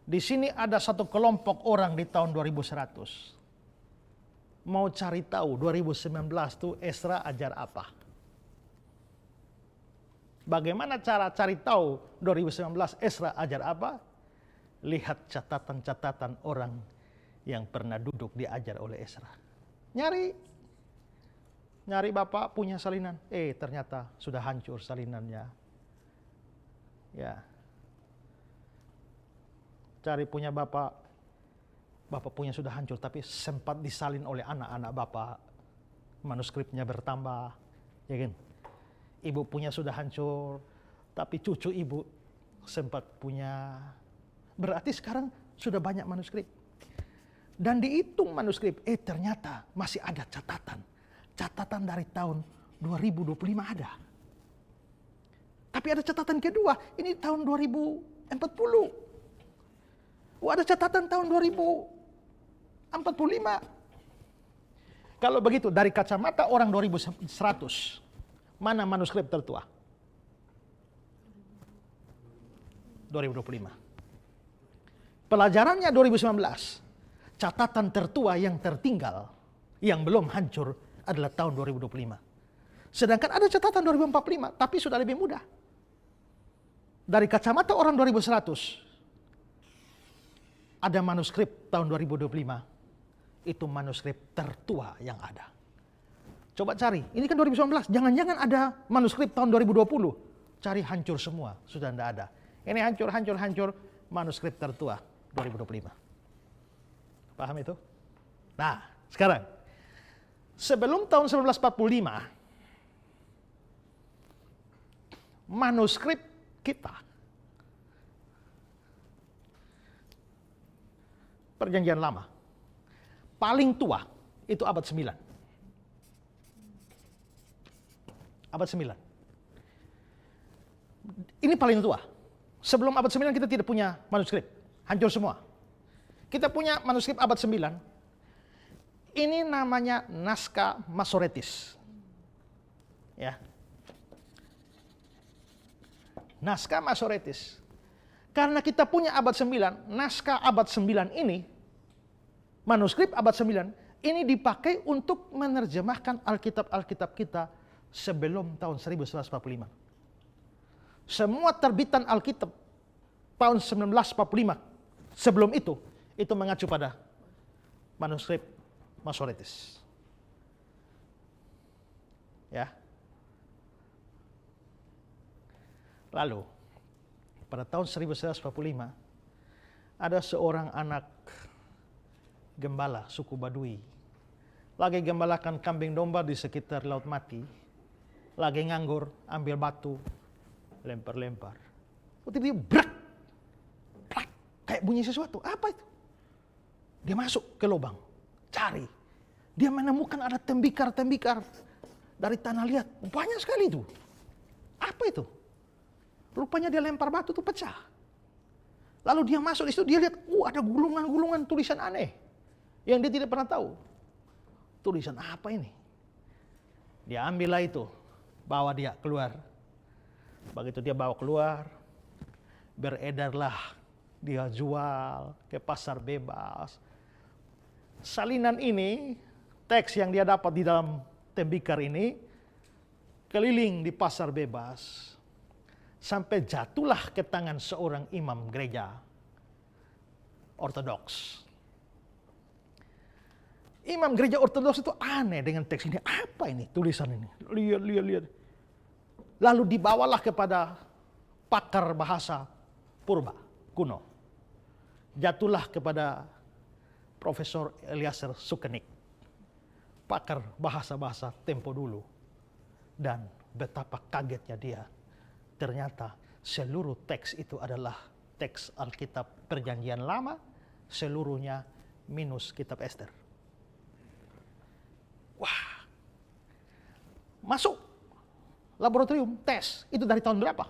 Di sini ada satu kelompok orang di tahun 2100. Mau cari tahu 2019 tuh Ezra ajar apa? Bagaimana cara cari tahu 2019 Ezra ajar apa? Lihat catatan-catatan orang yang pernah duduk diajar oleh Ezra. Nyari Bapak punya salinan. Ternyata sudah hancur salinannya. Ya. Cari punya Bapak punya sudah hancur, tapi sempat disalin oleh anak-anak Bapak. Manuskripnya bertambah. Ya kan? Ibu punya sudah hancur, tapi cucu ibu sempat punya. Berarti sekarang sudah banyak manuskrip. Dan dihitung manuskrip, ternyata masih ada catatan. Catatan dari tahun 2025 ada. Tapi ada catatan kedua, ini tahun 2040. Ada catatan tahun 2045. Kalau begitu, dari kacamata orang 2100, mana manuskrip tertua? 2025. Pelajarannya 2019, catatan tertua yang tertinggal, yang belum hancur adalah tahun 2025. Sedangkan ada catatan 2045, tapi sudah lebih mudah. Dari kacamata orang 2100, ada manuskrip tahun 2025, itu manuskrip tertua yang ada. Coba cari, ini kan 2019, jangan-jangan ada manuskrip tahun 2020. Cari hancur semua, sudah tidak ada. Ini hancur, manuskrip tertua 2025. Paham itu? Nah, sekarang sebelum tahun 1945, manuskrip kita Perjanjian Lama paling tua itu abad 9. Abad 9. Ini paling tua. Sebelum abad 9 kita tidak punya manuskrip. Hancur semua. Kita punya manuskrip abad 9. Ini namanya naskah Masoretis. Ya. Naskah Masoretis. Karena kita punya abad 9, naskah abad 9 ini, manuskrip abad 9, ini dipakai untuk menerjemahkan Alkitab-Alkitab kita sebelum tahun 1945. Semua terbitan Alkitab tahun 1945, sebelum itu mengacu pada manuskrip Masoretis. Ya. Lalu, pada tahun 1945, ada seorang anak gembala suku Badui, lagi gembalakan kambing domba di sekitar Laut Mati, lagi nganggur, ambil batu, lempar-lempar. Tiba-tiba brak, kayak bunyi sesuatu. Apa itu? Dia masuk ke lubang, cari. Dia menemukan ada tembikar-tembikar dari tanah liat. Banyak sekali itu. Apa itu? Rupanya dia lempar batu itu pecah. Lalu dia masuk di situ, dia lihat, ada gulungan-gulungan tulisan aneh yang dia tidak pernah tahu. Tulisan apa ini? Dia ambillah itu, bawa dia keluar. Begitu dia bawa keluar, beredarlah dia jual ke pasar bebas. Salinan ini, teks yang dia dapat di dalam tembikar ini, keliling di pasar bebas. Sampai jatuhlah ke tangan seorang imam gereja Ortodoks. Imam gereja Ortodoks itu aneh dengan teks ini. Apa ini tulisan ini? Lihat. Lalu dibawalah kepada pakar bahasa purba kuno. Jatuhlah kepada Profesor Eliezer Sukenik, pakar bahasa-bahasa tempo dulu. Dan betapa kagetnya dia. Ternyata seluruh teks itu adalah teks Alkitab Perjanjian Lama, seluruhnya minus kitab Ester. Wah, masuk laboratorium, tes, itu dari tahun berapa?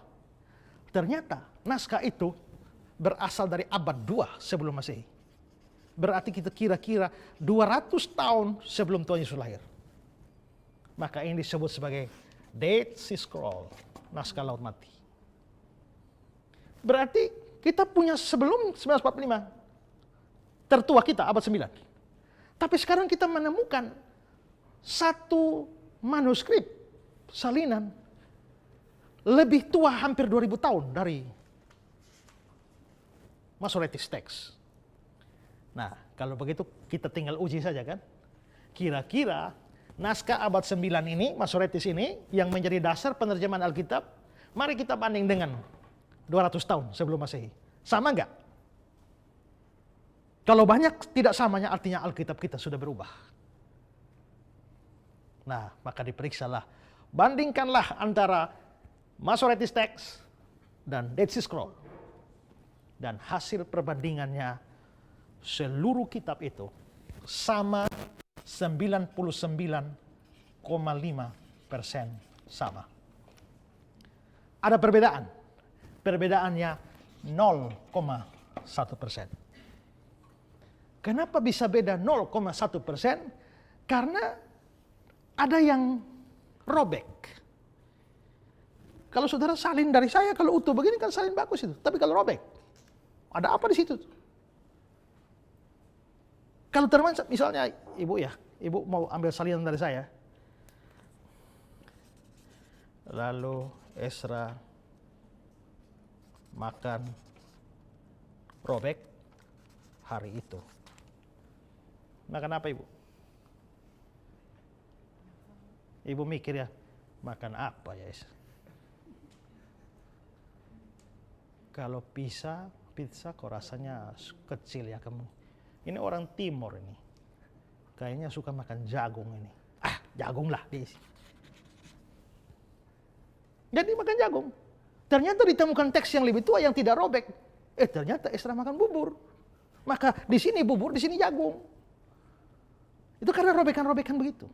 Ternyata naskah itu berasal dari abad 2 sebelum Masehi. Berarti kita kira-kira 200 tahun sebelum Tuhan Yesus lahir. Maka ini disebut sebagai Dead Sea Scroll, naskah Laut Mati. Berarti kita punya sebelum 1945, tertua kita abad 9. Tapi sekarang kita menemukan satu manuskrip salinan lebih tua hampir 2000 tahun dari Masoretic text. Nah, kalau begitu kita tinggal uji saja kan. Kira-kira naskah abad 9 ini, Masoretic ini, yang menjadi dasar penerjemahan Alkitab, mari kita banding dengan 200 tahun sebelum Masehi. Sama enggak? Kalau banyak tidak samanya artinya Alkitab kita sudah berubah. Nah, maka diperiksalah. Bandingkanlah antara Masoretic text dan Dead Sea Scroll. Dan hasil perbandingannya seluruh kitab itu sama 99,5% sama. Ada perbedaan. Perbedaannya 0,1%. Kenapa bisa beda 0,1%? Karena ada yang robek. Kalau saudara salin dari saya, kalau utuh begini kan salin bagus itu. Tapi kalau robek, ada apa di situ? Kalau teman misalnya ibu ya, ibu mau ambil salinan dari saya. Lalu Esra makan robek hari itu. Makan apa ibu? Ibu mikir ya, makan apa ya Esra? Kalau pizza kok rasanya kecil ya kamu. Ini orang timur ini. Kayaknya suka makan jagung ini. Jagung lah diisi. Jadi makan jagung. Ternyata ditemukan teks yang lebih tua yang tidak robek. Ternyata Esra makan bubur. Maka di sini bubur, di sini jagung. Itu karena robekan-robekan begitu.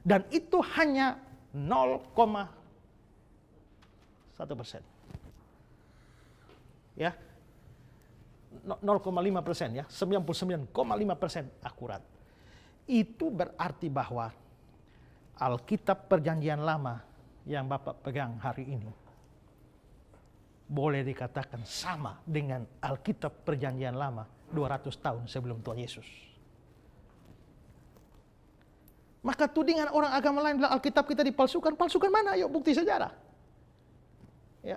Dan itu hanya 0,1%. Ya, 0,5% ya, 99,5% akurat. Itu berarti bahwa Alkitab Perjanjian Lama yang Bapak pegang hari ini boleh dikatakan sama dengan Alkitab Perjanjian Lama 200 tahun sebelum Tuhan Yesus. Maka tudingan orang agama lain bilang Alkitab kita dipalsukan, palsukan mana? Yuk bukti sejarah. Ya.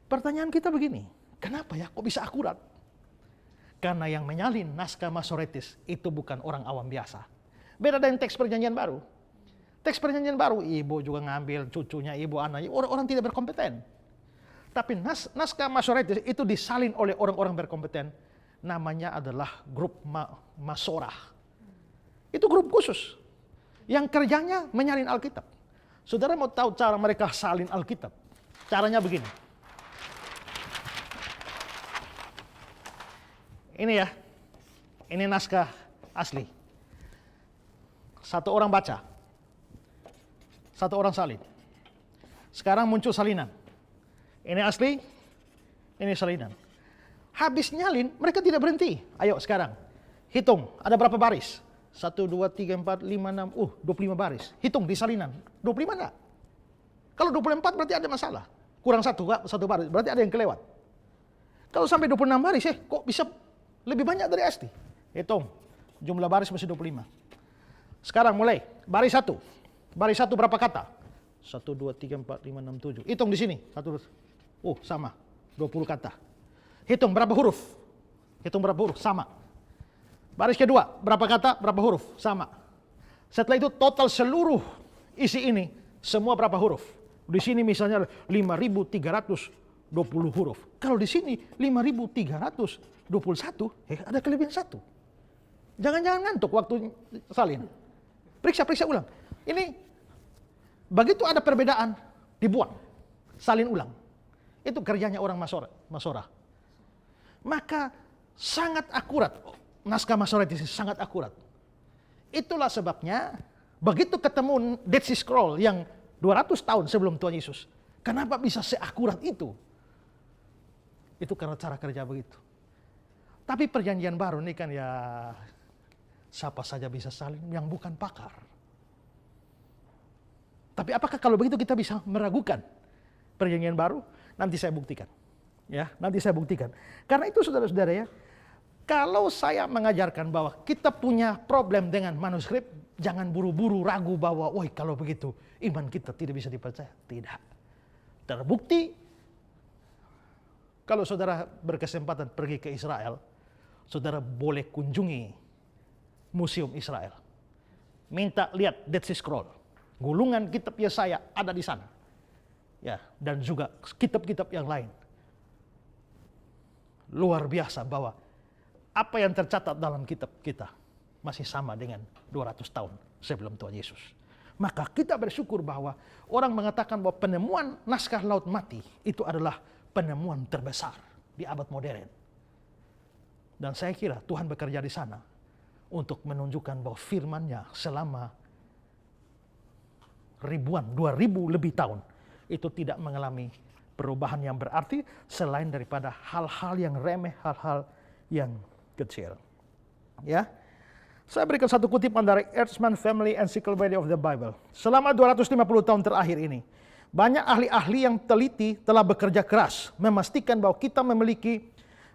Pertanyaan kita begini, kenapa ya kok bisa akurat? Karena yang menyalin naskah Masoretic itu bukan orang awam biasa. Beda dengan teks Perjanjian Baru. Teks Perjanjian Baru, ibu juga ngambil cucunya, ibu anaknya, orang-orang tidak berkompeten. Tapi naskah Masoretic itu disalin oleh orang-orang berkompeten. Namanya adalah grup Masorah. Itu grup khusus yang kerjanya menyalin Alkitab. Saudara mau tahu cara mereka salin Alkitab? Caranya begini. Ini ya, ini naskah asli. Satu orang baca, satu orang salin. Sekarang muncul salinan. Ini asli, ini salinan. Habis nyalin, mereka tidak berhenti. Ayo sekarang, hitung, ada berapa baris? 1, 2, 3, 4, 5, 6, 25 baris. Hitung di salinan, 25 enggak? Kalau 24 berarti ada masalah. Kurang satu baris, berarti ada yang kelewat. Kalau sampai 26 baris, kok bisa lebih banyak dari asli? Hitung, jumlah baris masih 25. Sekarang mulai, baris 1. Baris 1 berapa kata? 1, 2, 3, 4, 5, 6, 7. Hitung di sini. Sama, 20 kata. Hitung berapa huruf? Hitung berapa huruf? Sama. Baris kedua, berapa kata, berapa huruf? Sama. Setelah itu total seluruh isi ini, semua berapa huruf? Di sini misalnya 5.320 huruf. Kalau di sini 5.321, ada kelebihan 1. Jangan-jangan ngantuk waktu salin. Periksa ulang. Ini begitu ada perbedaan, dibuang. Salin ulang. Itu kerjanya orang Masorah. Maka sangat akurat. Naskah Masoretic sangat akurat. Itulah sebabnya begitu ketemu Dead Sea Scroll yang 200 tahun sebelum Tuhan Yesus. Kenapa bisa seakurat itu? Itu karena cara kerja begitu. Tapi Perjanjian Baru ini kan ya siapa saja bisa salin yang bukan pakar. Tapi apakah kalau begitu kita bisa meragukan perjanjian baru? Nanti saya buktikan. Ya, nanti saya buktikan. Karena itu saudara-saudara ya, kalau saya mengajarkan bahwa kita punya problem dengan manuskrip, jangan buru-buru ragu bahwa, wah kalau begitu iman kita tidak bisa dipercaya. Tidak. Terbukti, kalau saudara berkesempatan pergi ke Israel, saudara boleh kunjungi Museum Israel. Minta lihat Dead Sea Scroll. Gulungan kitab Yesaya ada di sana. Ya, dan juga kitab-kitab yang lain. Luar biasa bahwa apa yang tercatat dalam kitab kita masih sama dengan 200 tahun sebelum Tuhan Yesus. Maka kita bersyukur bahwa orang mengatakan bahwa penemuan naskah Laut Mati itu adalah penemuan terbesar di abad modern. Dan saya kira Tuhan bekerja di sana untuk menunjukkan bahwa firman-Nya selama ribuan, 2000 lebih tahun itu tidak mengalami perubahan yang berarti selain daripada hal-hal yang remeh, hal-hal yang kecil. Ya. Saya berikan satu kutipan dari Eastman Family Encyclopedia of the Bible. Selama 250 tahun terakhir ini, banyak ahli-ahli yang teliti telah bekerja keras memastikan bahwa kita memiliki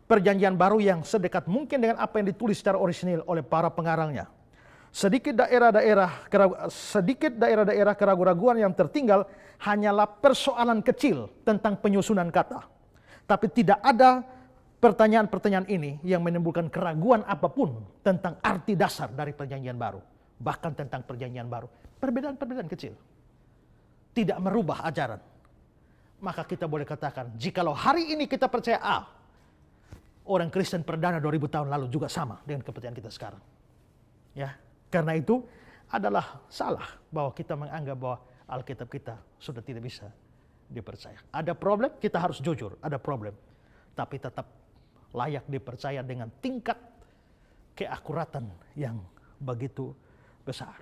perjanjian baru yang sedekat mungkin dengan apa yang ditulis secara orisinil oleh para pengarangnya. Sedikit daerah-daerah keraguan-raguan yang tertinggal hanyalah persoalan kecil tentang penyusunan kata. Tapi tidak ada pertanyaan-pertanyaan ini yang menimbulkan keraguan apapun tentang arti dasar dari perjanjian baru. Bahkan tentang perjanjian baru. Perbedaan-perbedaan kecil. Tidak merubah ajaran. Maka kita boleh katakan, jikalau hari ini kita percaya A, orang Kristen perdana 2000 tahun lalu juga sama dengan kepercayaan kita sekarang. Ya. Karena itu adalah salah bahwa kita menganggap bahwa Alkitab kita sudah tidak bisa dipercaya. Ada problem, kita harus jujur, ada problem. Tapi tetap layak dipercaya dengan tingkat keakuratan yang begitu besar.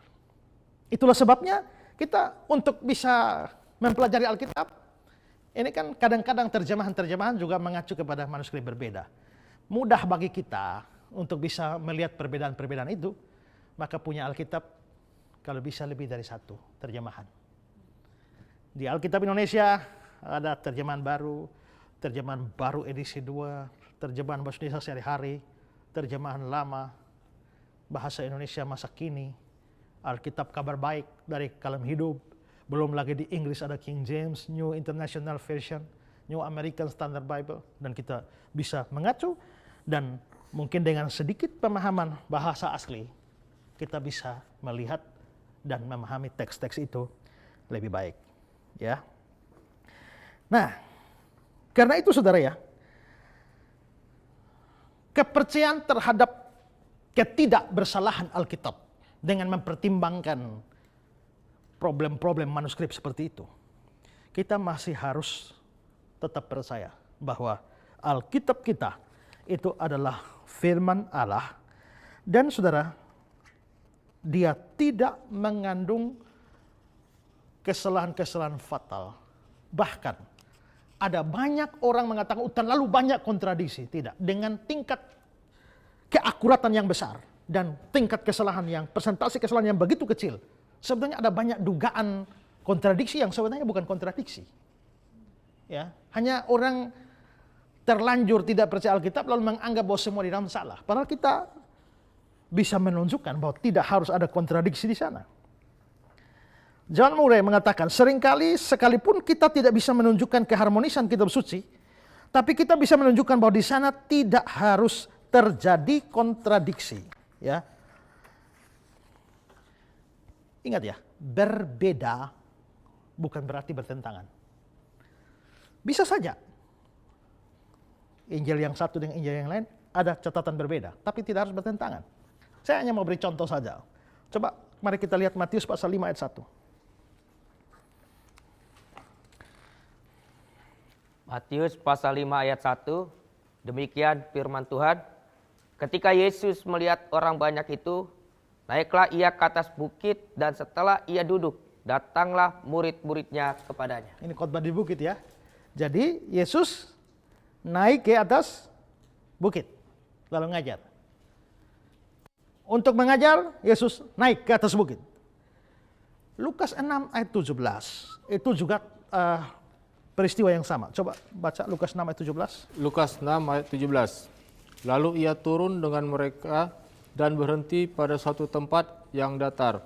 Itulah sebabnya kita untuk bisa mempelajari Alkitab, ini kan kadang-kadang terjemahan-terjemahan juga mengacu kepada manuskrip berbeda. Mudah bagi kita untuk bisa melihat perbedaan-perbedaan itu, maka punya Alkitab kalau bisa lebih dari satu terjemahan. Di Alkitab Indonesia ada terjemahan baru edisi 2, terjemahan bahasa Indonesia sehari-hari, terjemahan lama, bahasa Indonesia masa kini, Alkitab kabar baik dari Kalam Hidup, belum lagi di Inggris ada King James, New International Version, New American Standard Bible, dan kita bisa mengacu dan mungkin dengan sedikit pemahaman bahasa asli, kita bisa melihat dan memahami teks-teks itu lebih baik. Ya. Nah, karena itu saudara ya, kepercayaan terhadap ketidakbersalahan Alkitab dengan mempertimbangkan problem-problem manuskrip seperti itu, kita masih harus tetap percaya bahwa Alkitab kita itu adalah firman Allah dan saudara, dia tidak mengandung kesalahan-kesalahan fatal. Bahkan ada banyak orang mengatakan terlalu banyak kontradiksi. Tidak, dengan tingkat keakuratan yang besar dan tingkat kesalahan yang persentase kesalahan yang begitu kecil, sebenarnya ada banyak dugaan kontradiksi yang sebenarnya bukan kontradiksi. Ya, hanya orang terlanjur tidak percaya Alkitab lalu menganggap bahwa semua di dalam salah. Padahal kita bisa menunjukkan bahwa tidak harus ada kontradiksi di sana. John Murray mengatakan, seringkali sekalipun kita tidak bisa menunjukkan keharmonisan kitab suci, tapi kita bisa menunjukkan bahwa di sana tidak harus terjadi kontradiksi. Ya. Ingat ya, berbeda bukan berarti bertentangan. Bisa saja Injil yang satu dengan Injil yang lain ada catatan berbeda, tapi tidak harus bertentangan. Saya hanya mau beri contoh saja. Coba mari kita lihat Matius pasal 5 ayat 1.
Matius pasal 5 ayat 1, demikian firman Tuhan. Ketika Yesus melihat orang banyak itu, naiklah ia ke atas bukit dan setelah ia duduk, datanglah murid-muridnya kepadanya.
Ini khotbah di bukit ya. Jadi Yesus naik ke atas bukit, lalu ngajar. untuk mengajar, Yesus naik ke atas bukit. Lukas 6 ayat 17, itu juga peristiwa yang sama. Coba baca Lukas 6 ayat 17.
Lukas 6 ayat 17. Lalu ia turun dengan mereka dan berhenti pada suatu tempat yang datar.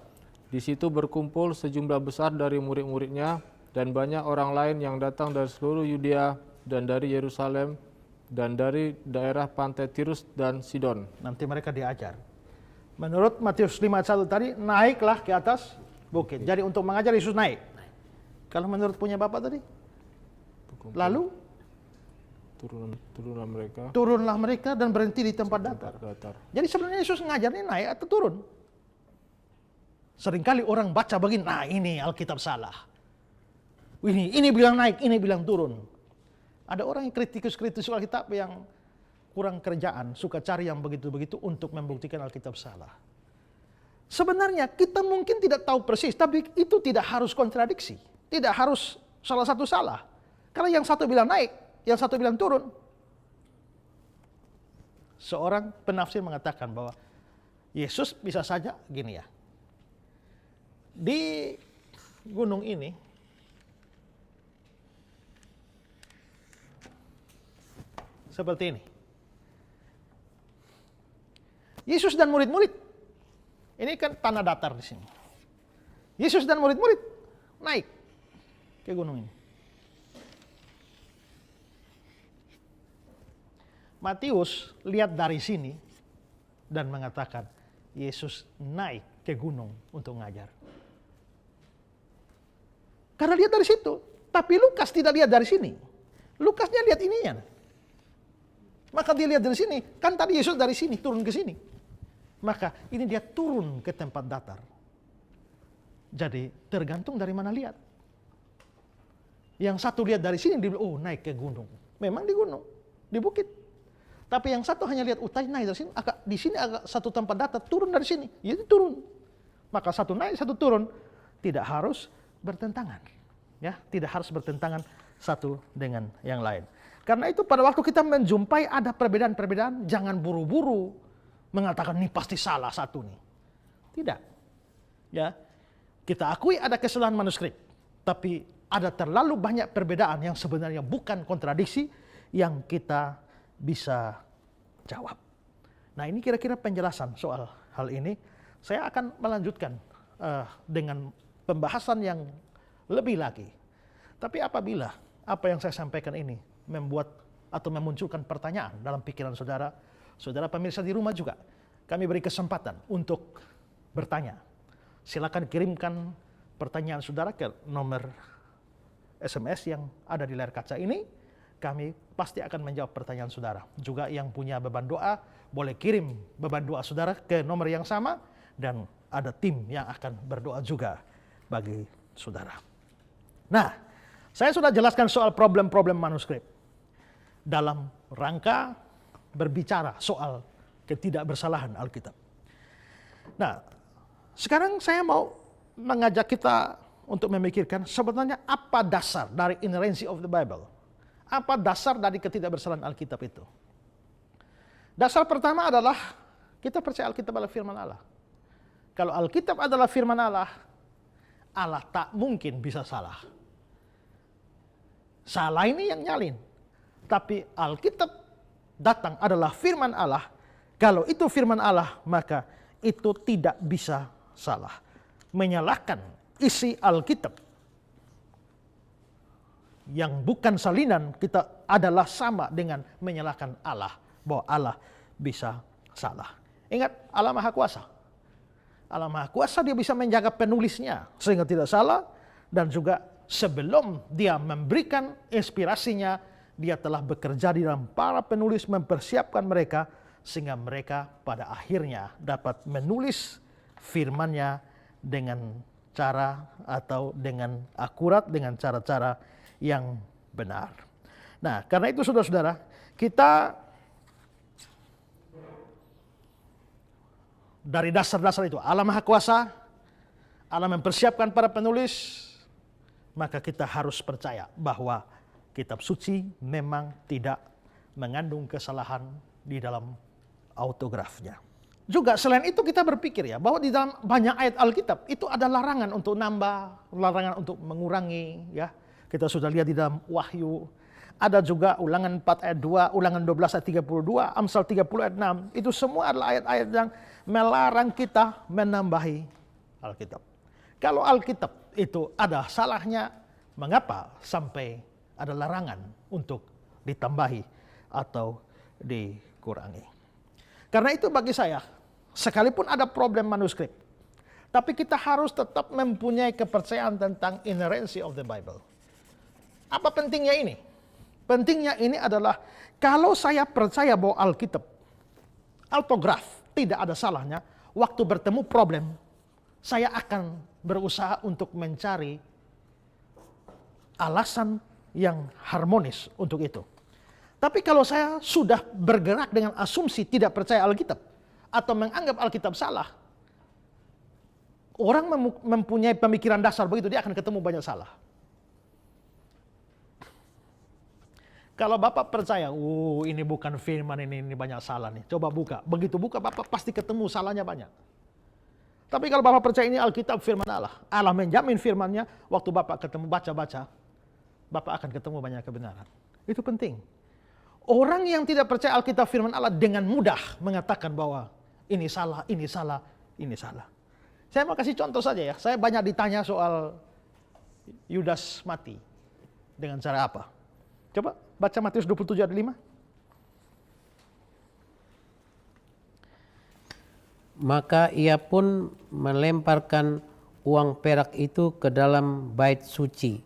Di situ berkumpul sejumlah besar dari murid-muridnya dan banyak orang lain yang datang dari seluruh Yudea dan dari Yerusalem dan dari daerah pantai Tirus dan Sidon.
Nanti mereka diajar. Menurut Matius 5 ayat 1 tadi, naiklah ke atas bukit. Jadi untuk mengajar Yesus naik. Kalau menurut punya Bapak tadi? Lalu turunlah mereka dan berhenti di tempat datar. Jadi sebenarnya Yesus ngajarnya naik atau turun? Seringkali orang baca begini, nah ini Alkitab salah. Ini bilang naik, ini bilang turun. Ada orang yang kritikus Alkitab yang kurang kerjaan, suka cari yang begitu-begitu untuk membuktikan Alkitab salah. Sebenarnya kita mungkin tidak tahu persis, tapi itu tidak harus kontradiksi. Tidak harus salah satu salah. Karena yang satu bilang naik, yang satu bilang turun. Seorang penafsir mengatakan bahwa Yesus bisa saja gini ya. Di gunung ini seperti ini. Yesus dan murid-murid. Ini kan tanah datar di sini. Yesus dan murid-murid naik ke gunung ini. Matius lihat dari sini dan mengatakan Yesus naik ke gunung untuk ngajar. Karena lihat dari situ. Tapi Lukas tidak lihat dari sini. Lukasnya lihat ininya. Maka dia lihat dari sini. Kan tadi Yesus dari sini turun ke sini. Maka ini dia turun ke tempat datar. Jadi tergantung dari mana lihat. Yang satu lihat dari sini, dia bilang, oh naik ke gunung. Memang di gunung, di bukit. Tapi yang satu hanya lihat naik dari sini, di sini agak satu tempat datar, turun dari sini. Jadi turun. Maka satu naik, satu turun. Tidak harus bertentangan. Ya, tidak harus bertentangan satu dengan yang lain. Karena itu pada waktu kita menjumpai ada perbedaan-perbedaan, jangan buru-buru mengatakan ini pasti salah satu nih. Tidak. Ya. Kita akui ada kesalahan manuskrip, tapi ada terlalu banyak perbedaan yang sebenarnya bukan kontradiksi yang kita bisa jawab. Nah, ini kira-kira penjelasan soal hal ini. Saya akan melanjutkan dengan pembahasan yang lebih lagi. Tapi apabila apa yang saya sampaikan ini membuat atau memunculkan pertanyaan dalam pikiran saudara, saudara pemirsa di rumah juga, kami beri kesempatan untuk bertanya. Silakan kirimkan pertanyaan saudara ke nomor SMS yang ada di layar kaca ini. Kami pasti akan menjawab pertanyaan saudara. Juga yang punya beban doa, boleh kirim beban doa saudara ke nomor yang sama, dan ada tim yang akan berdoa juga bagi saudara. Nah, saya sudah jelaskan soal problem-problem manuskrip dalam rangka berbicara soal ketidakbersalahan Alkitab. Nah, sekarang saya mau mengajak kita untuk memikirkan sebenarnya apa dasar dari inerrancy of the Bible. Apa dasar dari ketidakbersalahan Alkitab itu? Dasar pertama adalah kita percaya Alkitab adalah firman Allah. Kalau Alkitab adalah firman Allah, Allah tak mungkin bisa salah. Salah ini yang nyalin. Tapi Alkitab datang adalah firman Allah. Kalau itu firman Allah, maka itu tidak bisa salah. Menyalahkan isi Alkitab yang bukan salinan kita adalah sama dengan menyalahkan Allah, bahwa Allah bisa salah. Ingat, Allah Maha Kuasa. Allah Maha Kuasa, dia bisa menjaga penulisnya sehingga tidak salah, dan juga sebelum dia memberikan inspirasinya, dia telah bekerja di dalam para penulis, mempersiapkan mereka sehingga mereka pada akhirnya dapat menulis firman-Nya dengan cara atau dengan akurat, dengan cara-cara yang benar. Nah, karena itu saudara-saudara, kita dari dasar-dasar itu, Allah Maha Kuasa, Allah mempersiapkan para penulis, maka kita harus percaya bahwa kitab suci memang tidak mengandung kesalahan di dalam autografnya. juga selain itu kita berpikir ya, bahwa di dalam banyak ayat Alkitab itu ada larangan untuk nambah, larangan untuk mengurangi ya. Kita sudah lihat di dalam Wahyu. Ada juga Ulangan 4 ayat 2, Ulangan 12 ayat 32, Amsal 30 ayat 6. Itu semua adalah ayat-ayat yang melarang kita menambahi Alkitab. Kalau Alkitab itu ada salahnya, mengapa sampai ada larangan untuk ditambahi atau dikurangi? Karena itu bagi saya, sekalipun ada problem manuskrip, tapi kita harus tetap mempunyai kepercayaan tentang inerrancy of the Bible. Apa pentingnya ini? Pentingnya ini adalah kalau saya percaya bahwa Alkitab, autograf, tidak ada salahnya, waktu bertemu problem, saya akan berusaha untuk mencari alasan yang harmonis untuk itu. Tapi kalau saya sudah bergerak dengan asumsi tidak percaya Alkitab, atau menganggap Alkitab salah, orang mempunyai pemikiran dasar begitu, dia akan ketemu banyak salah. Kalau Bapak percaya, ini bukan firman, ini banyak salah nih. Coba buka. Begitu buka, Bapak pasti ketemu salahnya banyak. Tapi kalau Bapak percaya ini Alkitab firman Allah, Allah menjamin firmannya, waktu Bapak ketemu baca-baca, Bapak akan ketemu banyak kebenaran. Itu penting. Orang yang tidak percaya Alkitab firman Allah dengan mudah mengatakan bahwa ini salah, ini salah, ini salah. Saya mau kasih contoh saja ya. Saya banyak ditanya soal Yudas mati. Dengan cara apa? Coba baca Matius 27 ayat 5.
Maka ia pun melemparkan uang perak itu ke dalam bait suci,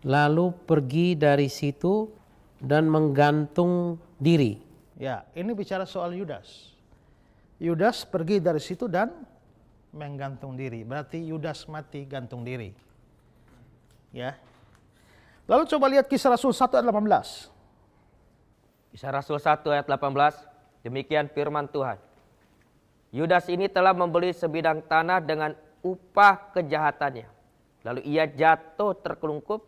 lalu pergi dari situ dan menggantung diri.
Ya, ini bicara soal Yudas. Yudas pergi dari situ dan menggantung diri. Berarti Yudas mati gantung diri. Ya. Lalu coba lihat Kisah Rasul 1 ayat 18.
Kisah Rasul 1 ayat 18, demikian firman Tuhan. Yudas ini telah membeli sebidang tanah dengan upah kejahatannya. Lalu ia jatuh terkelungkup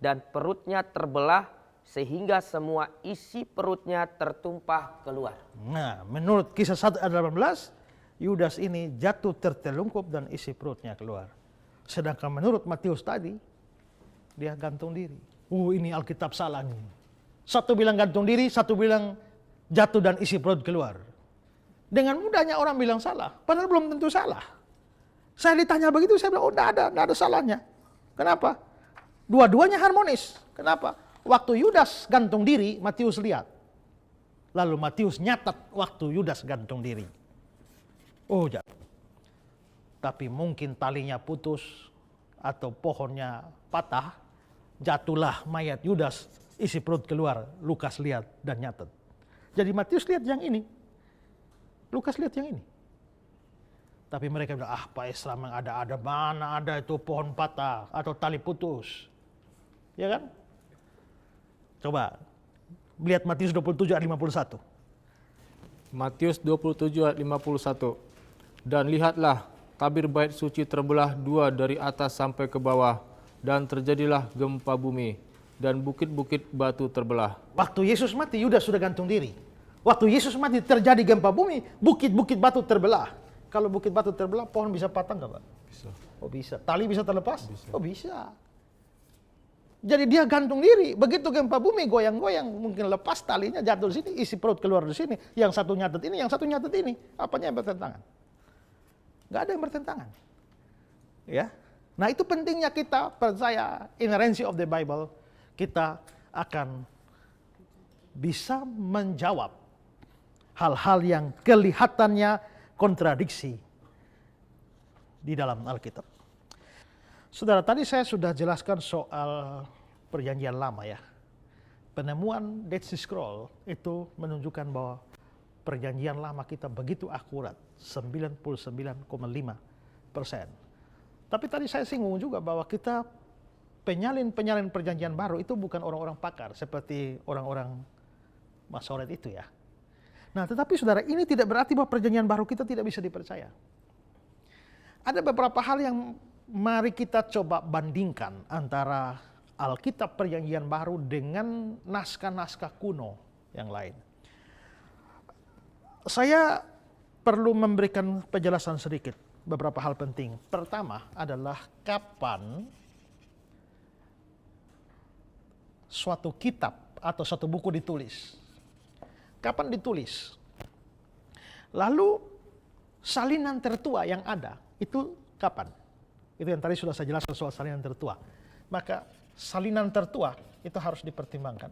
dan perutnya terbelah sehingga semua isi perutnya tertumpah keluar.
Nah, menurut Kisah 1 ayat 18, Yudas ini jatuh tertelungkup dan isi perutnya keluar. Sedangkan menurut Matius tadi, dia gantung diri. Ini Alkitab salah nih. Satu bilang gantung diri, satu bilang jatuh dan isi perut keluar. Dengan mudahnya orang bilang salah, padahal belum tentu salah. Saya ditanya begitu, saya bilang, enggak ada salahnya. Kenapa? Dua-duanya harmonis. Kenapa? Waktu Yudas gantung diri, Matius lihat. Lalu Matius nyatat waktu Yudas gantung diri. Tapi mungkin talinya putus atau pohonnya patah, jatuhlah mayat Yudas, isi perut keluar. Lukas lihat dan nyatet. Jadi Matius lihat yang ini, Lukas lihat yang ini. Tapi mereka bilang, Pak Esra ada mana ada itu pohon patah atau tali putus. Ya kan? Coba lihat Matius 27 ayat 51.
Matius 27 ayat 51. Dan lihatlah, tabir bait suci terbelah dua dari atas sampai ke bawah, dan terjadilah gempa bumi, dan bukit-bukit batu terbelah.
Waktu Yesus mati, Yudas sudah gantung diri. Waktu Yesus mati terjadi gempa bumi, bukit-bukit batu terbelah. Kalau bukit batu terbelah, pohon bisa patah nggak, Pak?
Bisa.
Oh bisa. Tali bisa terlepas?
Bisa.
Oh bisa. Jadi dia gantung diri. Begitu gempa bumi goyang-goyang, mungkin lepas talinya jatuh di sini, isi perut keluar di sini. Yang satu nyatet ini, yang satu nyatet ini. Apanya yang bertentangan? Nggak ada yang bertentangan. Ya. Nah itu pentingnya kita percaya inerrancy of the Bible. Kita akan bisa menjawab hal-hal yang kelihatannya kontradiksi di dalam Alkitab. Saudara, tadi saya sudah jelaskan soal perjanjian lama ya. Penemuan Dead Sea Scroll itu menunjukkan bahwa perjanjian lama kita begitu akurat, 99,5%. Tapi tadi saya singgung juga bahwa kita penyalin perjanjian baru itu bukan orang-orang pakar seperti orang-orang Masoret itu ya. Nah tetapi saudara, ini tidak berarti bahwa perjanjian baru kita tidak bisa dipercaya. Ada beberapa hal yang mari kita coba bandingkan antara Alkitab perjanjian baru dengan naskah-naskah kuno yang lain. Saya perlu memberikan penjelasan sedikit beberapa hal penting. Pertama adalah kapan suatu kitab atau suatu buku ditulis. Kapan ditulis? Lalu salinan tertua yang ada itu kapan? Itu yang tadi sudah saya jelaskan soal salinan tertua. Maka salinan tertua itu harus dipertimbangkan.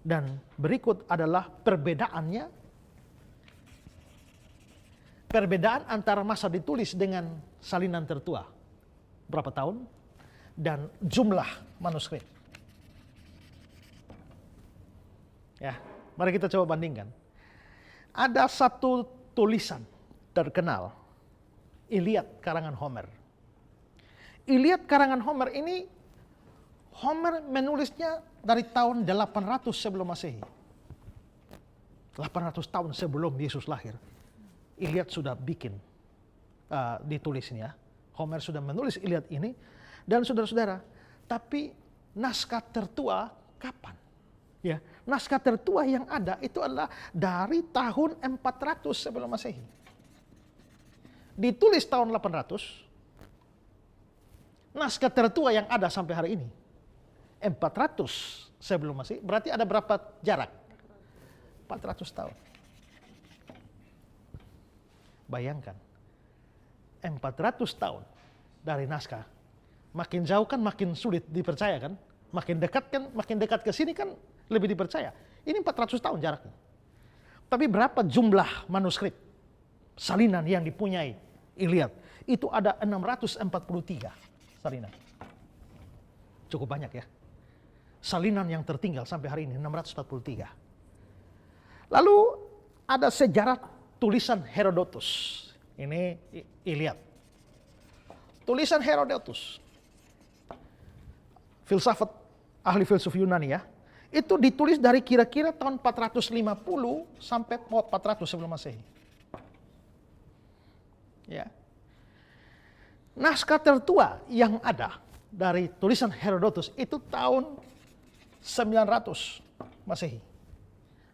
Dan berikut adalah perbedaannya. Perbedaan antara masa ditulis dengan salinan tertua. Berapa tahun? Dan jumlah manuskrip. Ya, mari kita coba bandingkan. Ada satu tulisan terkenal, Iliad karangan Homer. Iliad karangan Homer ini, Homer menulisnya dari tahun 800 sebelum Masehi. 800 tahun sebelum Yesus lahir. Iliad sudah bikin, ditulisnya. Homer sudah menulis Iliad ini. Dan saudara-saudara, tapi naskah tertua kapan? Ya, naskah tertua yang ada itu adalah dari tahun 400 sebelum Masehi. Ditulis tahun 800. Naskah tertua yang ada sampai hari ini 400 sebelum Masehi. Berarti ada berapa jarak? 400 tahun. Bayangkan, 400 tahun dari naskah. Makin jauh kan makin sulit dipercaya kan? Makin dekat ke sini kan lebih dipercaya. Ini 400 tahun jaraknya. Tapi berapa jumlah manuskrip salinan yang dipunyai Iliad? Itu ada 643 salinan. Cukup banyak ya. Salinan yang tertinggal sampai hari ini 643. Lalu ada sejarah tulisan Herodotus. Ini Iliad. Tulisan Herodotus. Filsafat, ahli filsuf Yunani ya. Itu ditulis dari kira-kira tahun 450 sampai 400 sebelum Masehi. Ya. Naskah tertua yang ada dari tulisan Herodotus itu tahun 900 Masehi.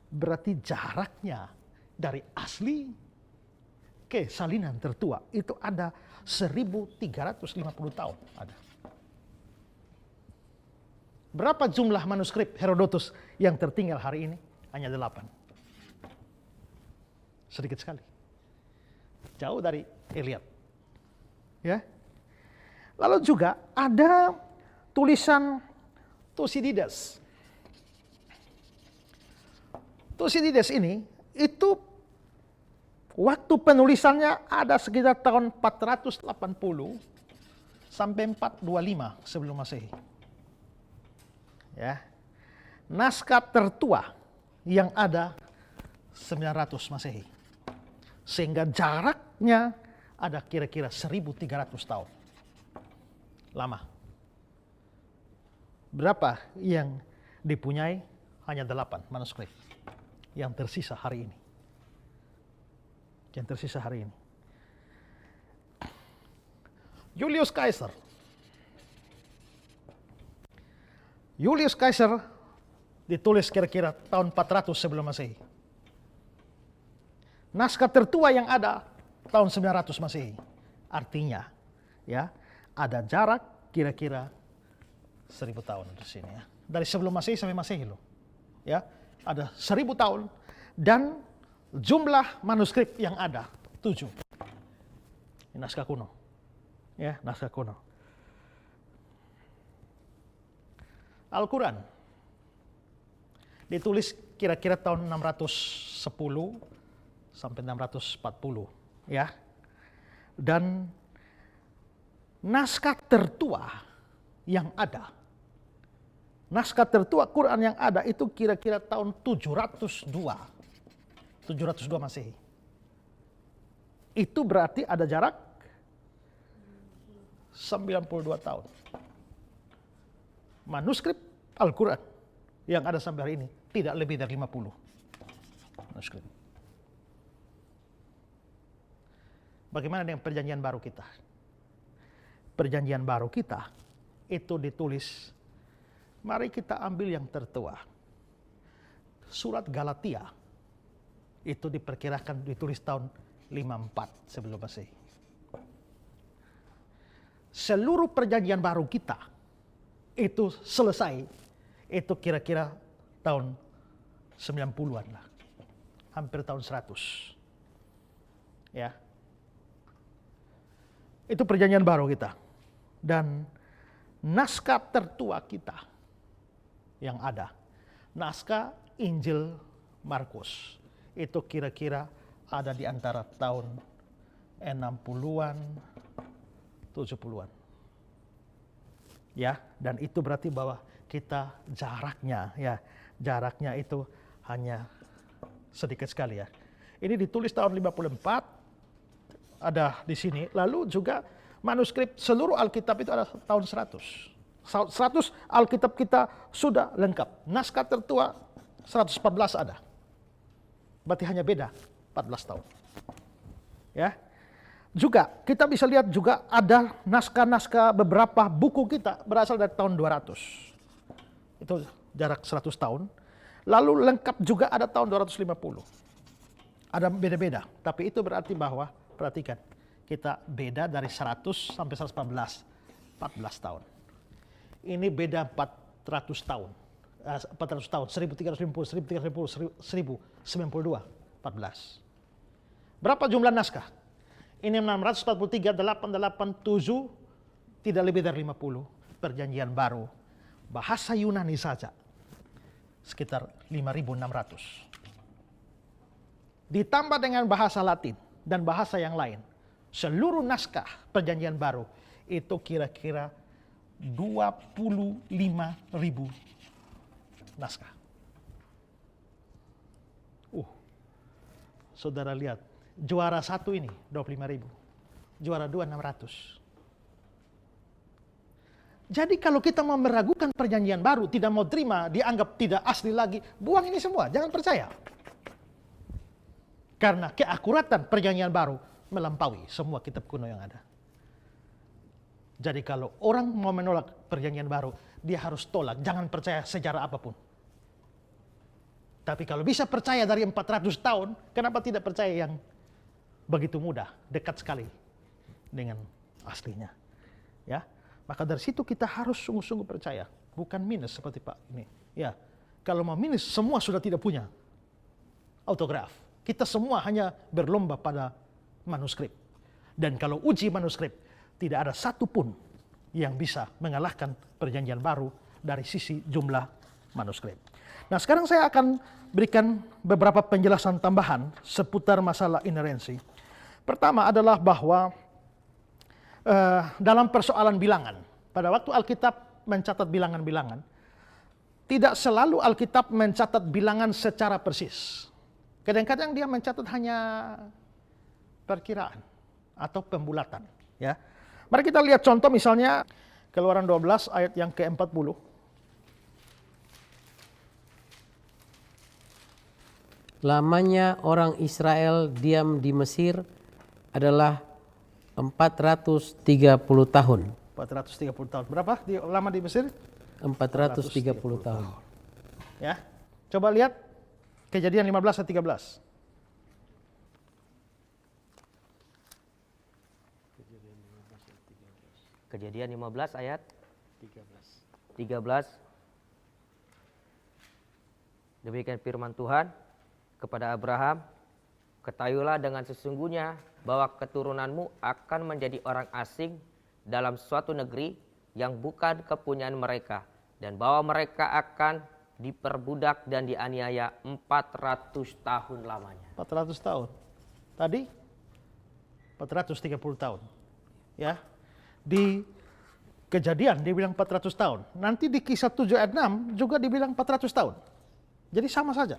Berarti jaraknya dari asli ke salinan tertua itu ada 1350 tahun ada. Berapa jumlah manuskrip Herodotus yang tertinggal hari ini? Hanya 8. Sedikit sekali. Jauh dari Iliad. Ya. Lalu juga ada tulisan Thucydides. Thucydides ini itu waktu penulisannya ada sekitar tahun 480 sampai 425 sebelum Masehi. Ya. Naskah tertua yang ada 900 Masehi. Sehingga jaraknya ada kira-kira 1300 tahun. Lama. Berapa yang dipunyai? Hanya 8 manuskrip. Yang tersisa hari ini. Yang tersisa hari ini. Julius Caesar. Julius Caesar ditulis kira-kira tahun 400 sebelum Masehi. Naskah tertua yang ada tahun 900 Masehi. Artinya, ya, ada jarak kira-kira 1000 tahun di sini ya. Dari sebelum Masehi sampai Masehi loh. Ya, ada 1000 tahun dan jumlah manuskrip yang ada 7. Ini naskah kuno. Ya, naskah kuno. Al-Quran ditulis kira-kira tahun 610 sampai 640 ya. Dan naskah tertua yang ada, naskah tertua Quran yang ada itu kira-kira tahun 702 Masehi. Itu berarti ada jarak 92 tahun. Manuskrip Al-Quran yang ada sampai hari ini tidak lebih dari 50 manuskrip. Bagaimana dengan perjanjian baru kita? Perjanjian baru kita itu ditulis, mari kita ambil yang tertua. Surat Galatia itu diperkirakan ditulis tahun 54 sebelum Masehi. Seluruh perjanjian baru kita itu selesai itu kira-kira tahun 90-an lah. Hampir tahun 100. Ya. Itu perjanjian baru kita. Dan naskah tertua kita yang ada, naskah Injil Markus, itu kira-kira ada di antara tahun 60-an, 70-an. Ya, dan itu berarti bahwa kita jaraknya itu hanya sedikit sekali ya. Ini ditulis tahun 54, ada di sini. Lalu juga manuskrip seluruh Alkitab itu ada tahun 100. 100 Alkitab kita sudah lengkap. Naskah tertua 114 ada. Berarti hanya beda 14 tahun. Ya. Juga kita bisa lihat juga ada naskah-naskah beberapa buku kita berasal dari tahun 200. Itu jarak 100 tahun. Lalu lengkap juga ada tahun 250. Ada beda-beda, tapi itu berarti bahwa, perhatikan, kita beda dari 100 sampai 114, 14 tahun. Ini beda 400 tahun. 400 tahun, 1350, 1350, 1092, 14. Berapa jumlah naskah? Ini 643, 887, tidak lebih dari 50. Perjanjian baru, bahasa Yunani saja, sekitar 5.600. Ditambah dengan bahasa Latin dan bahasa yang lain, seluruh naskah perjanjian baru itu kira-kira 25.000 naskah. Saudara lihat, juara 1 ini 25.000, juara 2 600. Jadi kalau kita mau meragukan perjanjian baru, tidak mau terima, dianggap tidak asli lagi, buang ini semua, jangan percaya. Karena keakuratan perjanjian baru melampaui semua kitab kuno yang ada. Jadi kalau orang mau menolak perjanjian baru, dia harus tolak, jangan percaya sejarah apapun. Tapi kalau bisa percaya dari 400 tahun, kenapa tidak percaya yang begitu mudah, dekat sekali dengan aslinya. Ya, maka dari situ kita harus sungguh-sungguh percaya, bukan minus seperti Pak ini. Ya, kalau mau minus semua sudah tidak punya autograf. Kita semua hanya berlomba pada manuskrip. Dan kalau uji manuskrip, tidak ada satupun yang bisa mengalahkan perjanjian baru dari sisi jumlah manuskrip. Nah, sekarang saya akan berikan beberapa penjelasan tambahan seputar masalah inerensi. Pertama adalah bahwa dalam persoalan bilangan, pada waktu Alkitab mencatat bilangan-bilangan, tidak selalu Alkitab mencatat bilangan secara persis. Kadang-kadang dia mencatat hanya perkiraan atau pembulatan. Ya. Mari kita lihat contoh misalnya Keluaran 12 ayat yang ke-40.
Lamanya orang Israel diam di Mesir adalah 430 tahun.
430 tahun. Berapa lama di Mesir?
430 tahun.
Ya. Coba lihat Kejadian 15 ayat 13.
Kejadian 15 ayat 13. Demikian firman Tuhan kepada Abraham, ketahuilah dengan sesungguhnya bahwa keturunanmu akan menjadi orang asing dalam suatu negeri yang bukan kepunyaan mereka, dan bahwa mereka akan diperbudak dan dianiaya 400 tahun lamanya.
400 tahun. Tadi 430 tahun. Ya. Di Kejadian dibilang 400 tahun. Nanti di Kisah 7 ayat 6 juga dibilang 400 tahun. Jadi sama saja.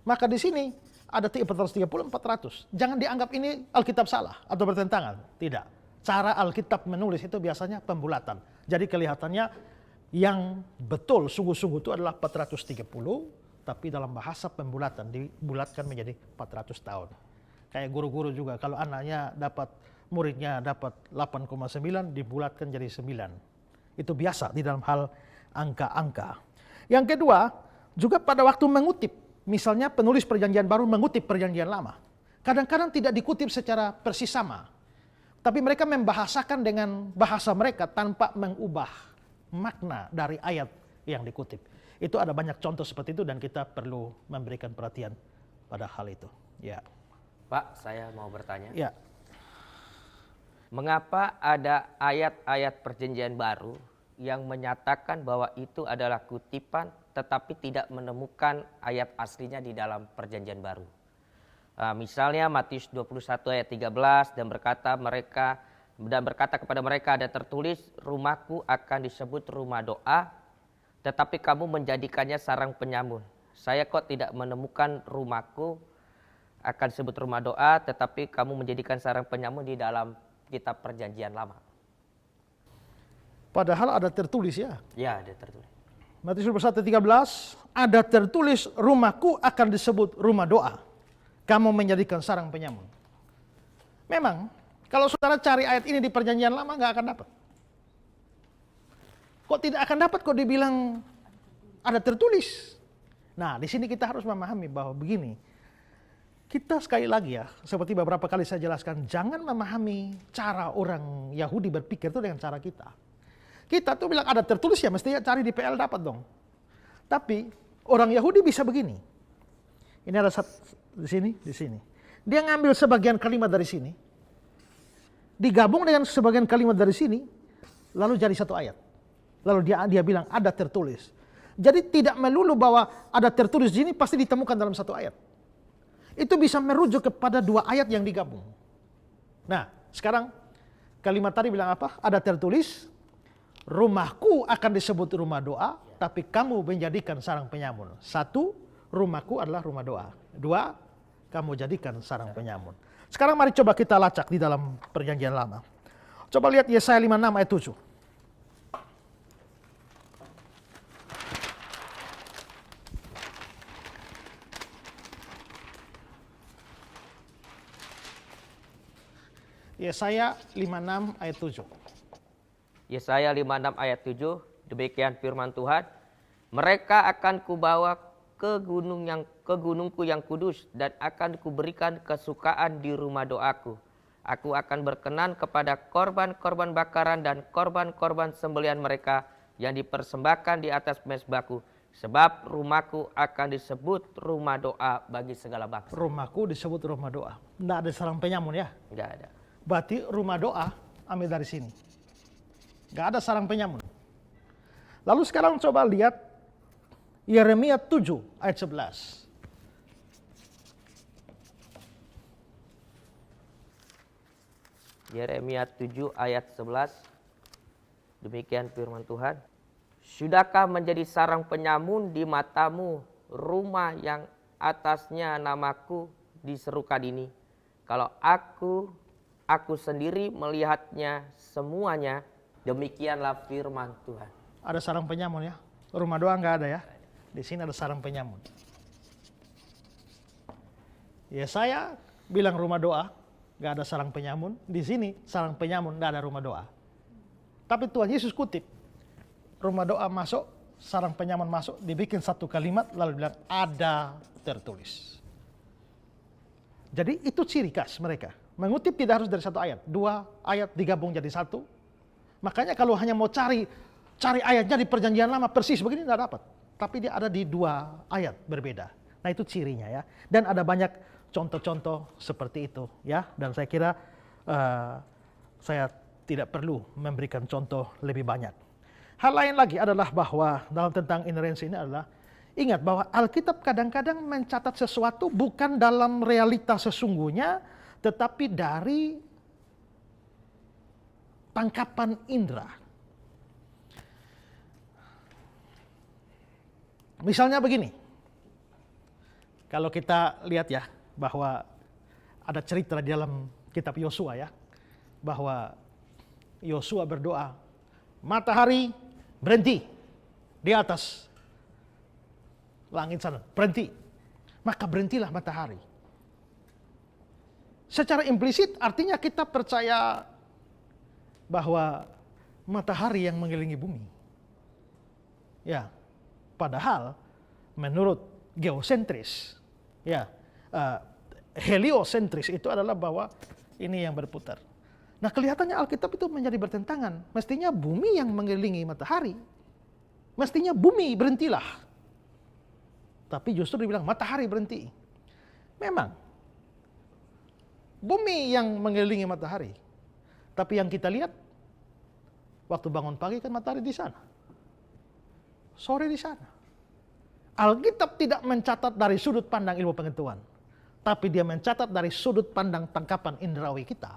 Maka di sini ada 430, 400. Jangan dianggap ini Alkitab salah atau bertentangan. Tidak. Cara Alkitab menulis itu biasanya pembulatan. Jadi kelihatannya yang betul sungguh-sungguh itu adalah 430, tapi dalam bahasa pembulatan dibulatkan menjadi 400 tahun. Kayak guru-guru juga, kalau anaknya muridnya dapat 8,9 dibulatkan jadi 9. Itu biasa di dalam hal angka-angka. Yang kedua, juga pada waktu mengutip misalnya penulis perjanjian baru mengutip perjanjian lama, kadang-kadang tidak dikutip secara persis sama. Tapi mereka membahasakan dengan bahasa mereka tanpa mengubah makna dari ayat yang dikutip. Itu ada banyak contoh seperti itu dan kita perlu memberikan perhatian pada hal itu. Ya.
Pak, saya mau bertanya.
Ya.
Mengapa ada ayat-ayat perjanjian baru yang menyatakan bahwa itu adalah kutipan tetapi tidak menemukan ayat aslinya di dalam perjanjian baru? Misalnya Matius 21 ayat 13 dan berkata kepada mereka, ada tertulis, rumahku akan disebut rumah doa, tetapi kamu menjadikannya sarang penyamun. Saya kok tidak menemukan rumahku akan disebut rumah doa, tetapi kamu menjadikan sarang penyamun di dalam kitab perjanjian lama.
Padahal ada tertulis ya.
Ya, ada tertulis.
Matius 21 ayat 13, ada tertulis rumahku akan disebut rumah doa. Kamu menjadikan sarang penyamun. Memang, kalau saudara cari ayat ini di perjanjian lama nggak akan dapat. Kok tidak akan dapat kok dibilang ada tertulis? Nah, di sini kita harus memahami bahwa begini. Kita sekali lagi ya, seperti beberapa kali saya jelaskan, jangan memahami cara orang Yahudi berpikir itu dengan cara kita. Kita tuh bilang ada tertulis ya, mestinya cari di PL dapat dong. Tapi orang Yahudi bisa begini. Ini ada di sini. Dia ngambil sebagian kalimat dari sini, digabung dengan sebagian kalimat dari sini, lalu jadi satu ayat. Lalu dia bilang ada tertulis. Jadi tidak melulu bahwa ada tertulis di sini pasti ditemukan dalam satu ayat. Itu bisa merujuk kepada dua ayat yang digabung. Nah, sekarang kalimat tadi bilang apa? Ada tertulis, rumahku akan disebut rumah doa, tapi kamu menjadikan sarang penyamun. Satu, rumahku adalah rumah doa. Dua, kamu jadikan sarang penyamun. Sekarang mari coba kita lacak di dalam perjanjian lama. Coba lihat Yesaya 56 ayat 7. Yesaya 56 ayat 7.
Yesaya 56 ayat 7, demikian firman Tuhan, mereka akan kubawa ke gunungku yang kudus dan akan kuberikan kesukaan di rumah doaku. Aku akan berkenan kepada korban-korban bakaran dan korban-korban sembelihan mereka yang dipersembahkan di atas mezbahku. Sebab rumahku akan disebut rumah doa bagi segala bangsa.
Rumahku disebut rumah doa. Tidak ada sarang penyamun ya?
Enggak ada.
Berarti rumah doa ambil dari sini. Gak ada sarang penyamun. Lalu sekarang coba lihat Yeremia 7 ayat 11.
Yeremia 7 ayat 11. Demikian firman Tuhan. Sudahkah menjadi sarang penyamun di matamu rumah yang atasnya namaku diserukan ini? Kalau aku sendiri melihatnya semuanya, demikianlah firman Tuhan.
Ada sarang penyamun ya? Rumah doa nggak ada ya? Di sini ada sarang penyamun. Yesaya bilang rumah doa, nggak ada sarang penyamun. Di sini sarang penyamun, nggak ada rumah doa. Tapi Tuhan Yesus kutip, rumah doa masuk, sarang penyamun masuk, dibikin satu kalimat, lalu bilang ada tertulis. Jadi itu ciri khas mereka. Mengutip tidak harus dari satu ayat, dua ayat digabung jadi satu. Makanya kalau hanya mau cari ayatnya di perjanjian lama persis begini tidak dapat. Tapi dia ada di dua ayat berbeda. Nah itu cirinya ya. Dan ada banyak contoh-contoh seperti itu ya. Dan saya kira saya tidak perlu memberikan contoh lebih banyak. Hal lain lagi adalah bahwa dalam tentang inerensi ini adalah ingat bahwa Alkitab kadang-kadang mencatat sesuatu bukan dalam realitas sesungguhnya, tetapi dari tangkapan indera. Misalnya begini, kalau kita lihat ya bahwa ada cerita di dalam kitab Yosua ya, bahwa Yosua berdoa, matahari berhenti di atas langit sana, berhenti, maka berhentilah matahari. Secara implisit artinya kita percaya bahwa matahari yang mengelilingi bumi. Ya, padahal menurut geosentris. Ya, heliosentris itu adalah bahwa ini yang berputar. Nah, kelihatannya Alkitab itu menjadi bertentangan. Mestinya bumi yang mengelilingi matahari. Mestinya bumi berhentilah. Tapi justru dibilang matahari berhenti. Memang, bumi yang mengelilingi matahari. Tapi yang kita lihat, waktu bangun pagi kan matahari di sana. Sore di sana. Alkitab tidak mencatat dari sudut pandang ilmu pengetahuan. Tapi dia mencatat dari sudut pandang tangkapan indrawi kita.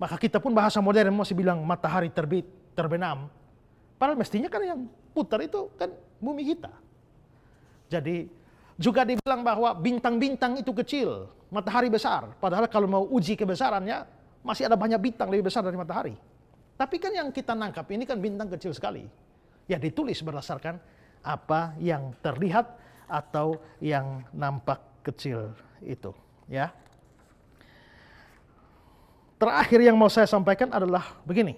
Maka kita pun bahasa modern masih bilang matahari terbit, terbenam. Padahal mestinya kan yang putar itu kan bumi kita. Jadi juga dibilang bahwa bintang-bintang itu kecil, matahari besar. Padahal kalau mau uji kebesarannya, masih ada banyak bintang lebih besar dari matahari. Tapi kan yang kita nangkap ini kan bintang kecil sekali. Ya ditulis berdasarkan apa yang terlihat atau yang nampak kecil itu. Ya. Terakhir yang mau saya sampaikan adalah begini.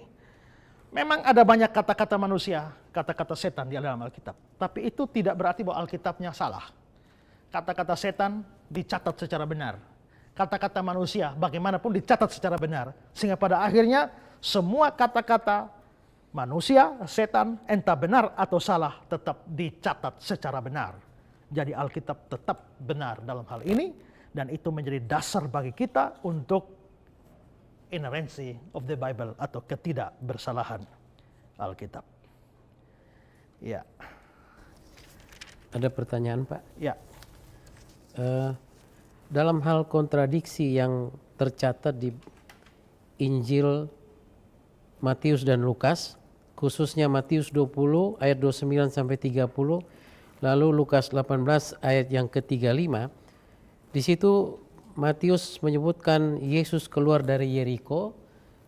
Memang ada banyak kata-kata manusia, kata-kata setan di dalam Alkitab. Tapi itu tidak berarti bahwa Alkitabnya salah. Kata-kata setan dicatat secara benar. Kata-kata manusia bagaimanapun dicatat secara benar. Sehingga pada akhirnya semua kata-kata manusia, setan, entah benar atau salah tetap dicatat secara benar. Jadi Alkitab tetap benar dalam hal ini. Dan itu menjadi dasar bagi kita untuk inerrancy of the Bible atau ketidakbersalahan Alkitab. Ya.
Ada pertanyaan, Pak?
Ya.
Dalam hal kontradiksi yang tercatat di Injil Matius dan Lukas, khususnya Matius 20 ayat 29 sampai 30, lalu Lukas 18 ayat yang ke-35, di situ Matius menyebutkan Yesus keluar dari Yeriko,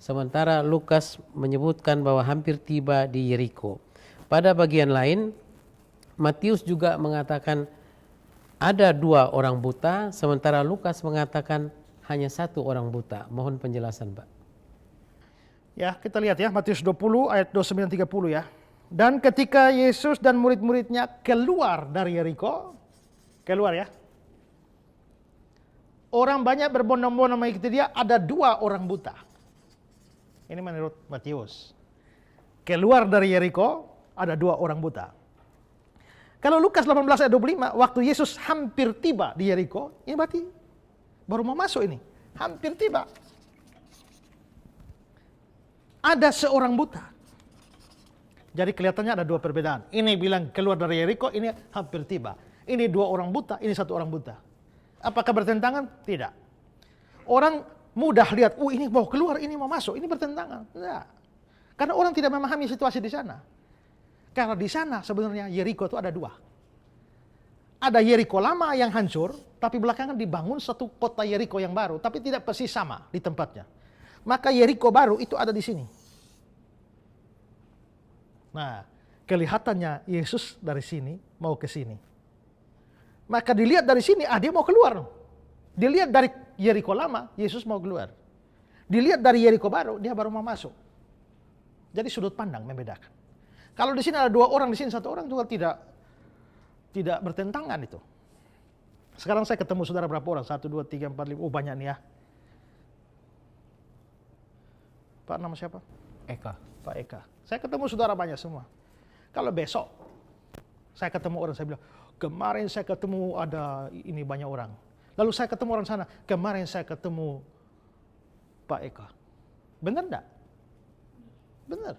sementara Lukas menyebutkan bahwa hampir tiba di Yeriko. Pada bagian lain, Matius juga mengatakan ada 2 orang buta, sementara Lukas mengatakan hanya 1 orang buta. Mohon penjelasan, Pak.
Ya, kita lihat ya, Matius 20 ayat 29-30 ya. Dan ketika Yesus dan murid-muridnya keluar dari Yeriko, keluar ya, orang banyak berbondong-bondong mengikuti dia, ada 2 orang buta. Ini menurut Matius. Keluar dari Yeriko, ada 2 orang buta. Kalau Lukas 18 ayat 25, waktu Yesus hampir tiba di Yeriko, ini berarti baru mau masuk ini. Hampir tiba. Ada seorang buta. Jadi kelihatannya ada 2 perbedaan. Ini bilang keluar dari Yeriko, ini hampir tiba. Ini 2 orang buta, ini 1 orang buta. Apakah bertentangan? Tidak. Orang mudah lihat, ini mau keluar, ini mau masuk, ini bertentangan. Tidak. Karena orang tidak memahami situasi di sana. Karena di sana sebenarnya Yeriko itu ada 2. Ada Yeriko lama yang hancur, tapi belakangan dibangun satu kota Yeriko yang baru, tapi tidak persis sama di tempatnya. Maka Yeriko baru itu ada di sini. Nah, kelihatannya Yesus dari sini mau ke sini. Maka dilihat dari sini, dia mau keluar. Dilihat dari Yeriko lama, Yesus mau keluar. Dilihat dari Yeriko baru, dia baru mau masuk. Jadi sudut pandang membedakan. Kalau di sini ada 2 orang, di sini 1 orang juga tidak bertentangan itu. Sekarang saya ketemu saudara berapa orang? 1, 2, 3, 4, 5. Oh banyak nih ya. Pak nama siapa?
Eka.
Pak Eka. Saya ketemu saudara banyak semua. Kalau besok saya ketemu orang, saya bilang, kemarin saya ketemu ada ini banyak orang. Lalu saya ketemu orang sana, kemarin saya ketemu Pak Eka. Benar enggak? Benar.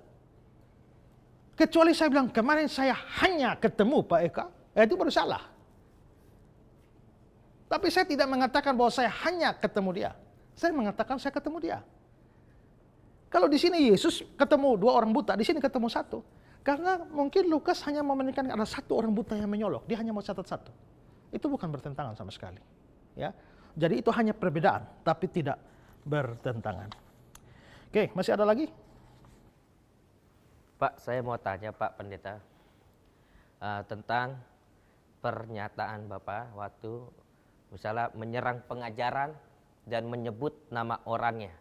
Kecuali saya bilang, kemarin saya hanya ketemu Pak Eka, itu baru salah. Tapi saya tidak mengatakan bahwa saya hanya ketemu dia. Saya mengatakan saya ketemu dia. Kalau di sini Yesus ketemu 2 orang buta, di sini ketemu 1. Karena mungkin Lukas hanya mementingkan ada 1 orang buta yang menyolok, dia hanya mau catat 1. Itu bukan bertentangan sama sekali. Ya, jadi itu hanya perbedaan, tapi tidak bertentangan. Oke, masih ada lagi?
Pak, saya mau tanya Pak Pendeta tentang pernyataan Bapak waktu misalnya menyerang pengajaran dan menyebut nama orangnya.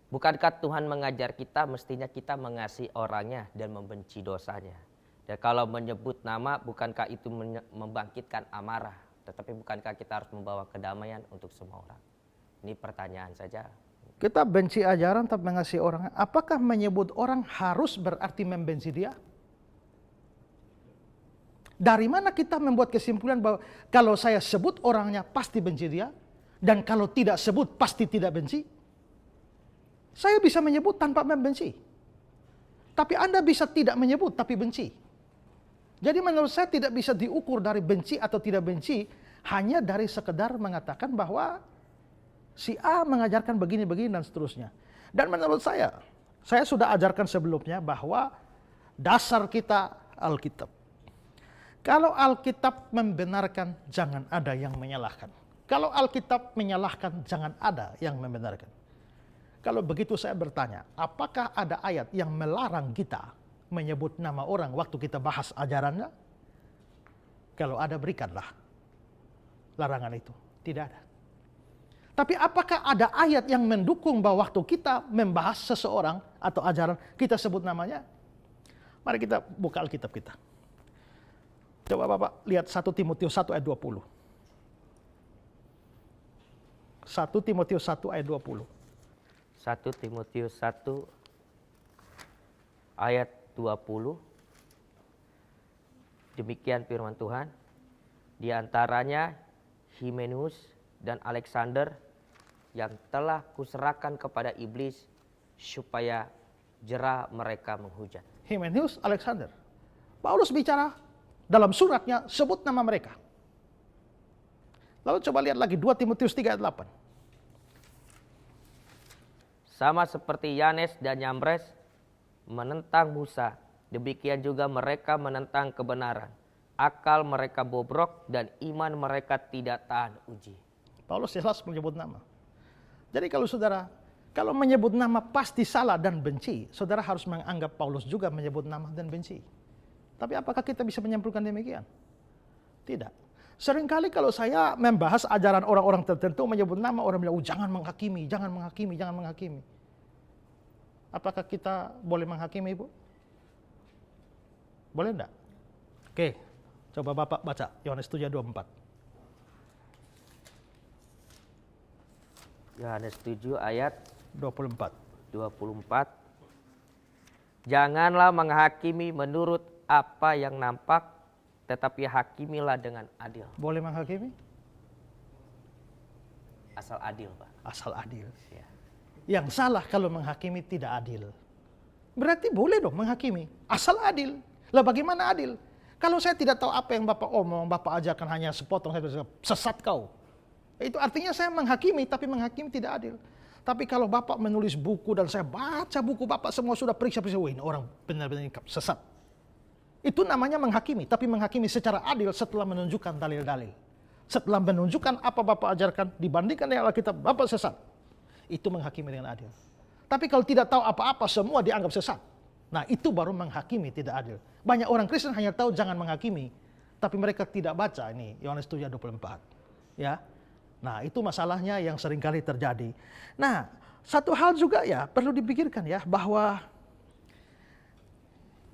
Bukankah Tuhan mengajar kita mestinya kita mengasihi orangnya dan membenci dosanya? Dan kalau menyebut nama, bukankah itu membangkitkan amarah? Tetapi bukankah kita harus membawa kedamaian untuk semua orang? Ini pertanyaan saja.
Kita benci ajaran tapi mengasihi orang. Apakah menyebut orang harus berarti membenci dia? Dari mana kita membuat kesimpulan bahwa kalau saya sebut orangnya pasti benci dia, dan kalau tidak sebut pasti tidak benci? Saya bisa menyebut tanpa membenci. Tapi Anda bisa tidak menyebut tapi benci. Jadi menurut saya tidak bisa diukur dari benci atau tidak benci hanya dari sekedar mengatakan bahwa si A mengajarkan begini-begini dan seterusnya. Dan menurut saya sudah ajarkan sebelumnya bahwa dasar kita Alkitab. Kalau Alkitab membenarkan, jangan ada yang menyalahkan. Kalau Alkitab menyalahkan, jangan ada yang membenarkan. Kalau begitu saya bertanya, apakah ada ayat yang melarang kita menyebut nama orang waktu kita bahas ajarannya? Kalau ada, berikanlah larangan itu. Tidak ada. Tapi apakah ada ayat yang mendukung bahwa waktu kita membahas seseorang atau ajaran, kita sebut namanya? Mari kita buka Alkitab kita. Coba Bapak lihat 1 Timotius 1 ayat 20. 1 Timotius 1 ayat 20.
1 Timotius 1 ayat 20. Demikian firman Tuhan. Di antaranya Hymenaeus dan Alexander yang telah kuserahkan kepada iblis supaya jera mereka menghujat.
Hymenaeus, Alexander. Paulus bicara dalam suratnya sebut nama mereka. Lalu coba lihat lagi 2 Timotius 3 ayat 8.
Sama seperti Yanes dan Yambres menentang Musa, demikian juga mereka menentang kebenaran. Akal mereka bobrok dan iman mereka tidak tahan uji.
Paulus jelas menyebut nama. Jadi kalau menyebut nama pasti salah dan benci, saudara harus menganggap Paulus juga menyebut nama dan benci. Tapi apakah kita bisa menyimpulkan demikian? Tidak. Seringkali kalau saya membahas ajaran orang-orang tertentu menyebut nama, orang bilang, jangan menghakimi, jangan menghakimi, jangan menghakimi. Apakah kita boleh menghakimi, Ibu? Boleh enggak? Oke, coba Bapak baca Yohanes 7:24.
Yohanes 7 ayat
24.
24. Janganlah menghakimi menurut apa yang nampak, tetapi hakimilah dengan adil.
Boleh menghakimi?
Asal adil, Pak.
Asal adil.
Ya.
Yang salah kalau menghakimi tidak adil. Berarti boleh dong menghakimi, asal adil. Lah bagaimana adil? Kalau saya tidak tahu apa yang Bapak omong, Bapak ajarkan hanya sepotong, saya bisa sesat kau. Itu artinya saya menghakimi, tapi menghakimi tidak adil. Tapi kalau Bapak menulis buku dan saya baca buku Bapak semua sudah periksa-periksa, wah ini orang benar-benar sesat. Itu namanya menghakimi, tapi menghakimi secara adil setelah menunjukkan dalil-dalil. Setelah menunjukkan apa Bapak ajarkan, dibandingkan dengan Alkitab, Bapak sesat. Itu menghakimi dengan adil. Tapi kalau tidak tahu apa-apa, semua dianggap sesat. Nah itu baru menghakimi tidak adil. Banyak orang Kristen hanya tahu jangan menghakimi, tapi mereka tidak baca ini Yohanes 7:24. Ya. Nah itu masalahnya yang seringkali terjadi. Nah satu hal juga ya perlu dipikirkan ya, bahwa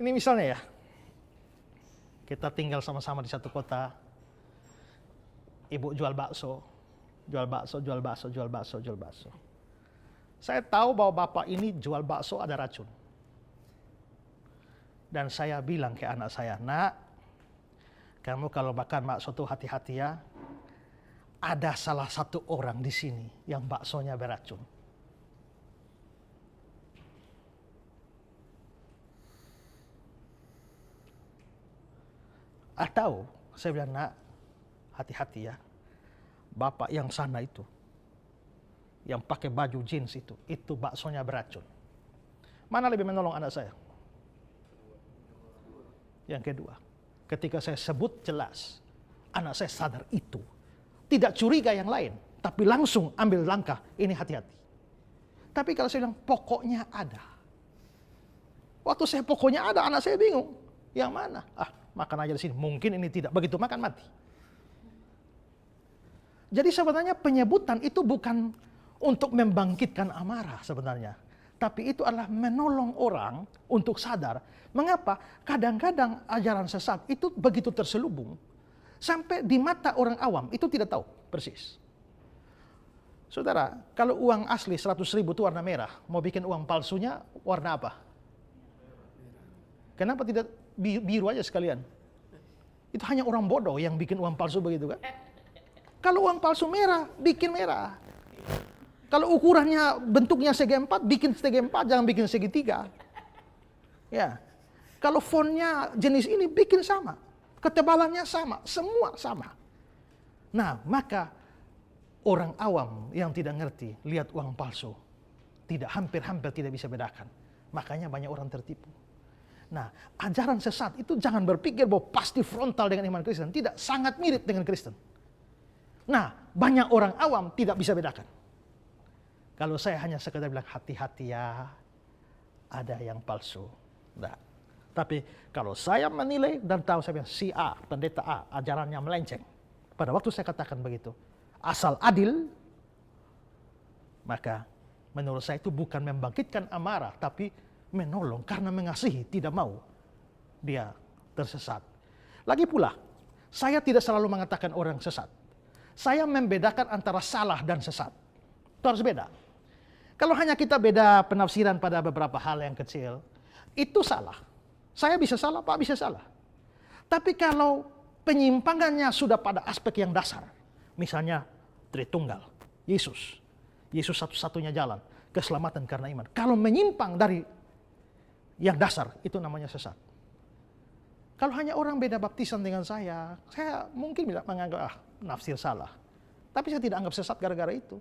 ini misalnya ya, kita tinggal sama-sama di satu kota, ibu jual bakso, jual bakso, jual bakso, jual bakso, jual bakso. Saya tahu bahwa bapak ini jual bakso ada racun. Dan saya bilang ke anak saya, nak, kamu kalau makan bakso tuh hati-hati ya. Ada salah satu orang di sini yang baksonya beracun. Atau saya bilang, nak, hati-hati ya. Bapak yang sana itu, yang pakai baju jeans itu baksonya beracun. Mana lebih menolong anak saya? Yang kedua, ketika saya sebut jelas, anak saya sadar itu. Tidak curiga yang lain, tapi langsung ambil langkah, ini hati-hati. Tapi kalau saya bilang, pokoknya ada. Waktu saya pokoknya ada, anak saya bingung. Yang mana? Makan aja di sini, mungkin ini tidak. Begitu makan, mati. Jadi sebenarnya penyebutan itu bukan untuk membangkitkan amarah sebenarnya. tapi itu adalah menolong orang untuk sadar. Mengapa? Kadang-kadang ajaran sesat itu begitu terselubung, sampai di mata orang awam itu tidak tahu persis. Saudara, kalau uang asli 100.000 itu warna merah, mau bikin uang palsunya warna apa? Kenapa tidak biru aja sekalian? Itu hanya orang bodoh yang bikin uang palsu begitu kan? Kalau uang palsu merah, bikin merah. Kalau ukurannya bentuknya segi 4, bikin segi 4, jangan bikin segi 3. Ya. Kalau fontnya jenis ini, bikin sama. Ketebalannya sama, semua sama. Nah, maka orang awam yang tidak ngerti, lihat uang palsu, hampir-hampir tidak bisa bedakan. Makanya banyak orang tertipu. Nah, ajaran sesat itu jangan berpikir bahwa pasti frontal dengan iman Kristen. Tidak, sangat mirip dengan Kristen. Nah, banyak orang awam tidak bisa bedakan. Kalau saya hanya sekedar bilang hati-hati ya, ada yang palsu. Nah, tapi kalau saya menilai dan tahu, saya bilang si A, pendeta A, ajarannya melenceng. Pada waktu saya katakan begitu, asal adil, maka menurut saya itu bukan membangkitkan amarah, tapi menolong karena mengasihi, tidak mau dia tersesat. Lagi pula, saya tidak selalu mengatakan orang sesat. Saya membedakan antara salah dan sesat. Itu harus beda. Kalau hanya kita beda penafsiran pada beberapa hal yang kecil, itu salah. Saya bisa salah, Pak bisa salah. Tapi kalau penyimpangannya sudah pada aspek yang dasar, misalnya Tritunggal, Yesus satu-satunya jalan, keselamatan karena iman. Kalau menyimpang dari yang dasar, itu namanya sesat. Kalau hanya orang beda baptisan dengan saya mungkin bisa menganggap nafsir salah. Tapi saya tidak anggap sesat gara-gara itu.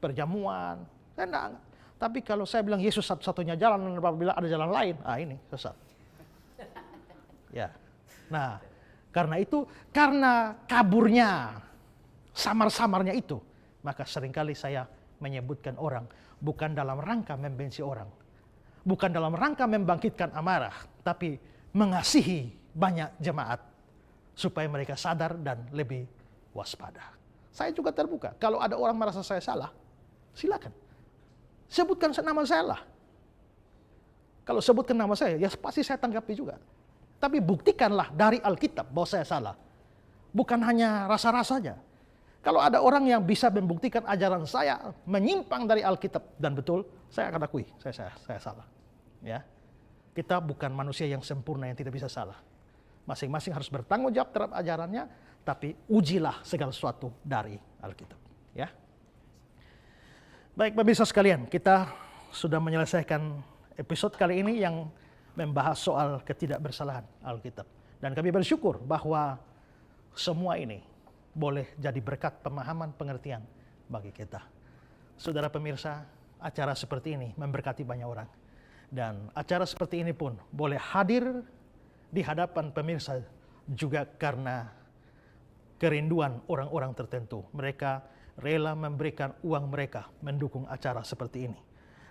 Perjamuan, saya tidak anggap. Tapi kalau saya bilang Yesus satu-satunya jalan, dan apabila ada jalan lain, ini sesat. Ya. Nah, karena itu, karena kaburnya, samar-samarnya itu, maka seringkali saya menyebutkan orang bukan dalam rangka membenci orang, bukan dalam rangka membangkitkan amarah, tapi mengasihi banyak jemaat supaya mereka sadar dan lebih waspada. Saya juga terbuka. Kalau ada orang merasa saya salah, silakan. Sebutkan nama saya lah. Kalau sebutkan nama saya, ya pasti saya tanggapi juga. Tapi buktikanlah dari Alkitab bahwa saya salah. Bukan hanya rasa-rasanya. Kalau ada orang yang bisa membuktikan ajaran saya menyimpang dari Alkitab dan betul, saya akan akui saya salah. Ya, kita bukan manusia yang sempurna yang tidak bisa salah. Masing-masing harus bertanggung jawab terhadap ajarannya, tapi ujilah segala sesuatu dari Alkitab. Ya. Baik pemirsa sekalian, kita sudah menyelesaikan episode kali ini yang membahas soal ketidakbersalahan Alkitab. Dan kami bersyukur bahwa semua ini boleh jadi berkat pemahaman pengertian bagi kita. Saudara pemirsa, acara seperti ini memberkati banyak orang. Dan acara seperti ini pun boleh hadir di hadapan pemirsa juga karena kerinduan orang-orang tertentu. Mereka rela memberikan uang mereka mendukung acara seperti ini.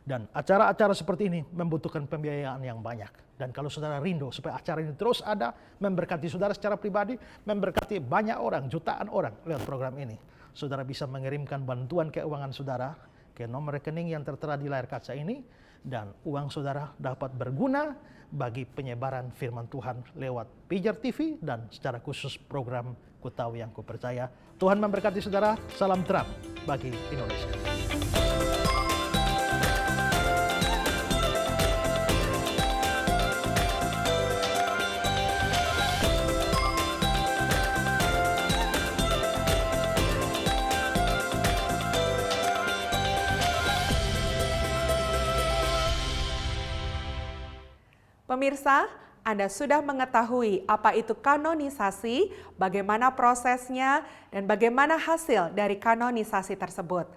Dan acara-acara seperti ini membutuhkan pembiayaan yang banyak. Dan kalau saudara rindu supaya acara ini terus ada, memberkati saudara secara pribadi, memberkati banyak orang, jutaan orang lewat program ini, saudara bisa mengirimkan bantuan keuangan saudara ke nomor rekening yang tertera di layar kaca ini, dan uang saudara dapat berguna bagi penyebaran firman Tuhan lewat Pijar TV dan secara khusus program Ku Tahu Yang Ku Percaya. Tuhan memberkati saudara, salam terang bagi Indonesia.
Pemirsa, Anda sudah mengetahui apa itu kanonisasi, bagaimana prosesnya, dan bagaimana hasil dari kanonisasi tersebut.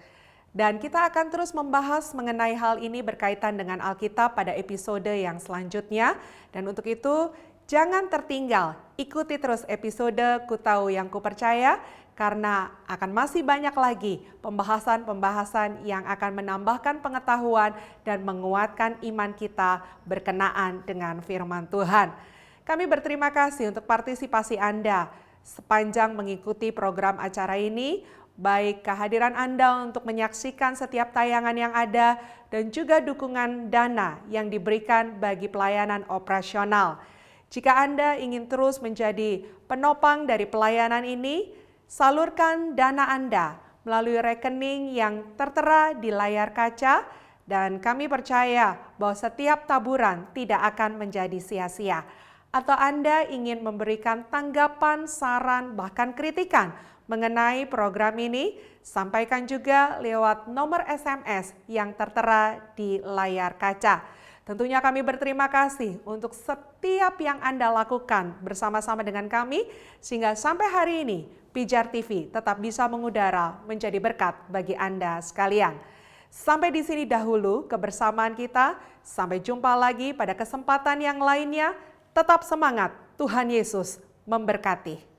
Dan kita akan terus membahas mengenai hal ini berkaitan dengan Alkitab pada episode yang selanjutnya. Dan untuk itu, jangan tertinggal, ikuti terus episode Ku Tahu Yang Ku Percaya, karena akan masih banyak lagi pembahasan-pembahasan yang akan menambahkan pengetahuan dan menguatkan iman kita berkenaan dengan firman Tuhan. Kami berterima kasih untuk partisipasi Anda sepanjang mengikuti program acara ini. baik kehadiran Anda untuk menyaksikan setiap tayangan yang ada dan juga dukungan dana yang diberikan bagi pelayanan operasional. Jika Anda ingin terus menjadi penopang dari pelayanan ini, salurkan dana Anda melalui rekening yang tertera di layar kaca, dan kami percaya bahwa setiap taburan tidak akan menjadi sia-sia. Atau Anda ingin memberikan tanggapan, saran, bahkan kritikan mengenai program ini, sampaikan juga lewat nomor SMS yang tertera di layar kaca. Tentunya kami berterima kasih untuk setiap yang Anda lakukan bersama-sama dengan kami, sehingga sampai hari ini Pijar TV tetap bisa mengudara menjadi berkat bagi Anda sekalian. Sampai di sini dahulu kebersamaan kita, sampai jumpa lagi pada kesempatan yang lainnya. Tetap semangat, Tuhan Yesus memberkati.